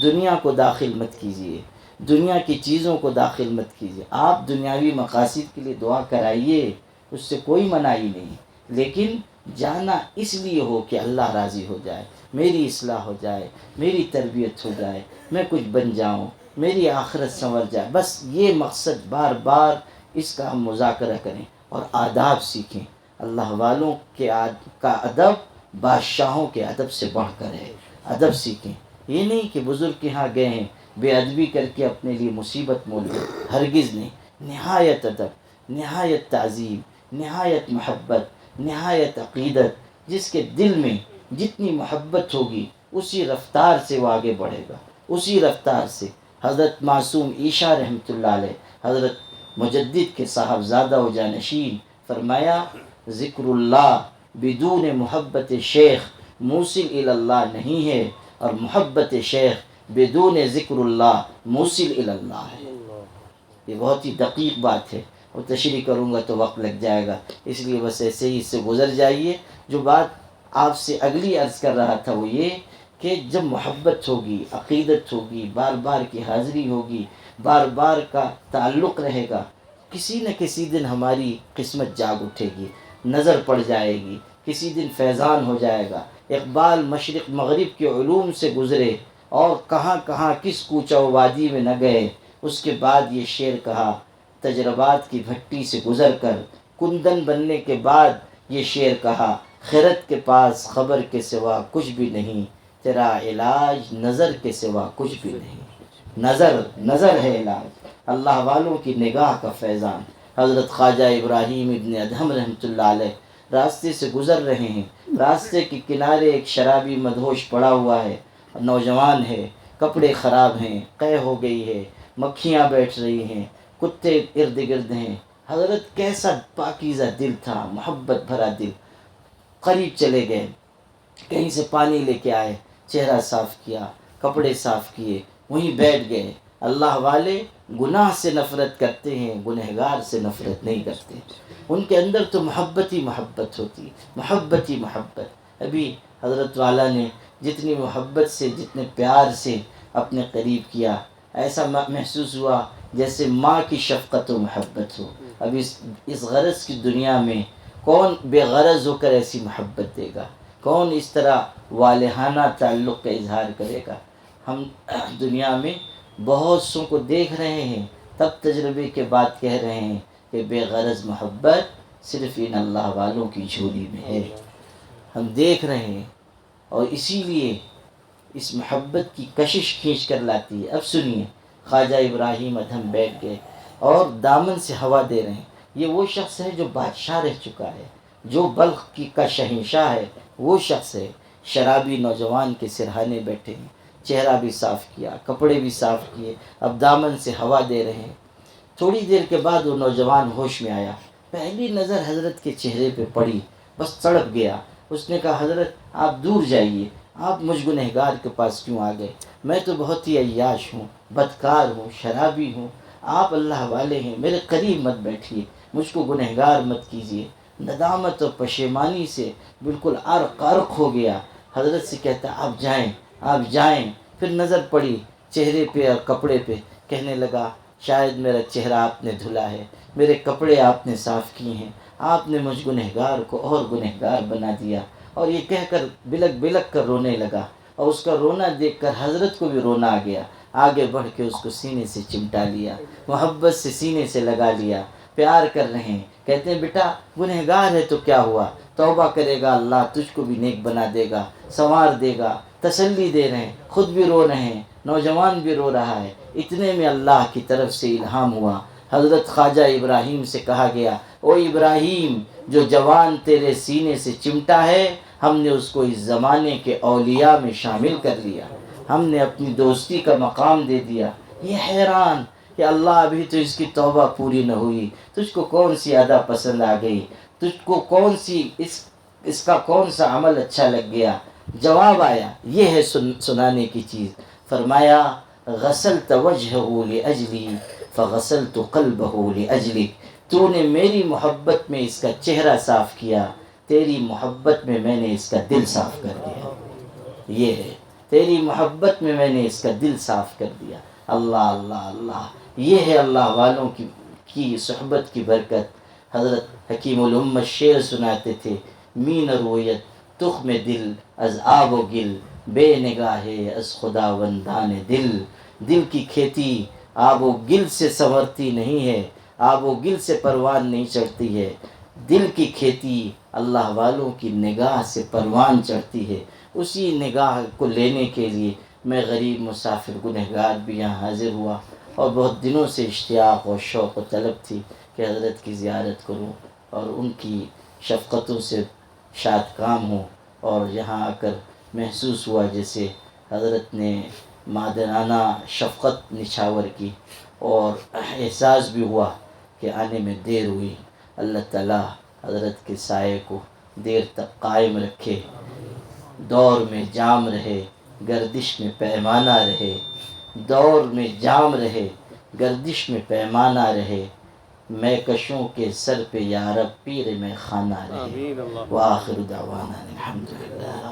دنیا کو داخل مت کیجیے، دنیا کی چیزوں کو داخل مت کیجیے۔ آپ دنیاوی مقاصد کے لیے دعا کرائیے، اس سے کوئی منائی نہیں، لیکن جانا اس لیے ہو کہ اللہ راضی ہو جائے، میری اصلاح ہو جائے، میری تربیت ہو جائے، میں کچھ بن جاؤں، میری آخرت سنور جائے، بس یہ مقصد بار بار اس کا ہم مذاکرہ کریں اور آداب سیکھیں۔ اللہ والوں کے کا ادب بادشاہوں کے ادب سے بڑھ کر ہے، ادب سیکھیں۔ یہ نہیں کہ بزرگ کے ہاں گئے ہیں بے ادبی کر کے اپنے لیے مصیبت مول لیں، ہرگز نہیں۔ نہایت ادب، نہایت تعظیم، نہایت محبت، نہایت عقیدت، جس کے دل میں جتنی محبت ہوگی اسی رفتار سے وہ آگے بڑھے گا، اسی رفتار سے۔ حضرت معصوم عیشا رحمۃ اللہ علیہ، حضرت مجدد کے صاحبزادہ و جانشین، فرمایا ذکر اللہ بدون محبت شیخ موصل الی اللہ نہیں ہے، اور محبت شیخ بدون ذکر اللہ موصل الی اللہ ہے۔ یہ بہت ہی دقیق بات ہے، اور تشریح کروں گا تو وقت لگ جائے گا، اس لیے بس ایسے ہی اس سے گزر جائیے۔ جو بات آپ سے اگلی عرض کر رہا تھا وہ یہ کہ جب محبت ہوگی، عقیدت ہوگی، بار بار کی حاضری ہوگی، بار بار کا تعلق رہے گا، کسی نہ کسی دن ہماری قسمت جاگ اٹھے گی، نظر پڑ جائے گی، کسی دن فیضان ہو جائے گا۔ اقبال مشرق مغرب کے علوم سے گزرے اور کہاں کہاں کس کوچہ و وادی میں نہ گئے، اس کے بعد یہ شعر کہا، تجربات کی بھٹی سے گزر کر کندن بننے کے بعد یہ شعر کہا، خرد کے پاس خبر کے سوا کچھ بھی نہیں، تیرا علاج نظر کے سوا کچھ بھی نہیں۔ نظر ہے علاج، اللہ والوں کی نگاہ کا فیضان۔ حضرت خواجہ ابراہیم ابن ادہم رحمۃ اللہ علیہ راستے سے گزر رہے ہیں، راستے کے کنارے ایک شرابی مدہوش پڑا ہوا ہے، نوجوان ہے، کپڑے خراب ہیں، قے ہو گئی ہے، مکھیاں بیٹھ رہی ہیں، کتے ارد گرد ہیں۔ حضرت کیسا پاکیزہ دل تھا، محبت بھرا دل۔ قریب چلے گئے، کہیں سے پانی لے کے آئے، چہرہ صاف کیا، کپڑے صاف کیے، وہیں بیٹھ گئے۔ اللہ والے گناہ سے نفرت کرتے ہیں، گنہگار سے نفرت نہیں کرتے۔ ان کے اندر تو محبت ہی محبت ہوتی، محبت ہی محبت۔ ابھی حضرت والا نے جتنی محبت سے، جتنے پیار سے اپنے قریب کیا، ایسا محسوس ہوا جیسے ماں کی شفقت و محبت ہو۔ اب اس غرض کی دنیا میں کون بے غرض ہو کر ایسی محبت دے گا، کون اس طرح والہانہ تعلق کا اظہار کرے گا۔ ہم دنیا میں بہت سوں کو دیکھ رہے ہیں، تب تجربے کے بعد کہہ رہے ہیں کہ بے غرض محبت صرف ان اللہ والوں کی جھولی میں ہے۔ ہم دیکھ رہے ہیں، اور اسی لیے اس محبت کی کشش کھینچ کر لاتی ہے۔ اب سنیے، خواجہ ابراہیم ادہم بیٹھ گئے اور دامن سے ہوا دے رہے ہیں۔ یہ وہ شخص ہے جو بادشاہ رہ چکا ہے، جو بلخ کا شہنشاہ ہے، وہ شخص ہے۔ شرابی نوجوان کے سرہانے بیٹھے ہیں، چہرہ بھی صاف کیا، کپڑے بھی صاف کیے، اب دامن سے ہوا دے رہے ہیں۔ تھوڑی دیر کے بعد وہ نوجوان ہوش میں آیا، پہلی نظر حضرت کے چہرے پہ پڑی، بس تڑپ گیا۔ اس نے کہا حضرت آپ دور جائیے، آپ مجھ گنہگار کے پاس کیوں آ گئے؟ میں تو بہت ہی عیاش ہوں، بدکار ہوں، شرابی ہوں، آپ اللہ والے ہیں، میرے قریب مت بیٹھیے، مجھ کو گنہگار مت کیجیے۔ ندامت اور پشیمانی سے بالکل عرق عرق ہو گیا۔ حضرت سے کہتا آپ جائیں، آپ جائیں۔ پھر نظر پڑی چہرے پہ اور کپڑے پہ، کہنے لگا شاید میرا چہرہ آپ نے دھلا ہے، میرے کپڑے آپ نے صاف کیے ہیں، آپ نے مجھ گنہگار کو اور گنہگار بنا دیا۔ اور یہ کہہ کر بلک بلک کر رونے لگا، اور اس کا رونا دیکھ کر حضرت کو بھی رونا آ گیا۔ آگے بڑھ کے اس کو سینے سے چمٹا لیا، محبت سے سینے سے لگا لیا، پیار کر رہے ہیں۔ کہتے ہیں بیٹا گنہگار ہے تو کیا ہوا، توبہ کرے گا اللہ تجھ کو بھی نیک بنا دے گا، سنوار دے گا۔ تسلی دے رہے ہیں، خود بھی رو رہے ہیں، نوجوان بھی رو رہا ہے۔ اتنے میں اللہ کی طرف سے الہام ہوا، حضرت خواجہ ابراہیم سے کہا گیا او ابراہیم، جو جوان تیرے سینے سے چمٹا ہے ہم نے اس کو اس زمانے کے اولیاء میں شامل کر لیا، ہم نے اپنی دوستی کا مقام دے دیا۔ یہ حیران کہ اللہ ابھی تو اس کی توبہ پوری نہ ہوئی، تجھ کو کون سی ادا پسند آ گئی، تجھ کو کون سی اس کا کون سا عمل اچھا لگ گیا؟ جواب آیا، یہ ہے سنانے کی چیز۔ فرمایا غسلت وجهه لاجلی فغسلت قلبه لاجلک، تو نے میری محبت میں اس کا چہرہ صاف کیا، تیری محبت میں نے اس کا دل صاف کر دیا۔ یہ ہے تیری محبت میں نے اس کا دل صاف کر دیا۔ اللہ اللہ اللہ، یہ ہے اللہ والوں کی صحبت کی برکت۔ حضرت حکیم الامت شعر سناتے تھے، مین رویت تخم دل از آب و گل، بے نگاہ از خداوندان دل۔ دل کی کھیتی آب و گل سے سنورتی نہیں ہے، آب و گل سے پروان نہیں چڑھتی ہے، دل کی کھیتی اللہ والوں کی نگاہ سے پروان چڑھتی ہے۔ اسی نگاہ کو لینے کے لیے میں غریب مسافر گنہگار بھی یہاں حاضر ہوا، اور بہت دنوں سے اشتیاق و شوق و طلب تھی کہ حضرت کی زیارت کروں اور ان کی شفقتوں سے شاد کام ہوں۔ اور یہاں آ کر محسوس ہوا جیسے حضرت نے مادرانہ شفقت نچھاور کی، اور احساس بھی ہوا کہ آنے میں دیر ہوئی۔ اللہ تعالیٰ حضرت کے سائے کو دیر تک قائم رکھے، دور میں جام رہے، گردش میں پیمانہ رہے، دور میں جام رہے، گردش میں پیمانہ رہے، میں کشوں کے سر پہ یارب پیر میں خانہ رہے۔ وآخر دعوانا الحمدللہ۔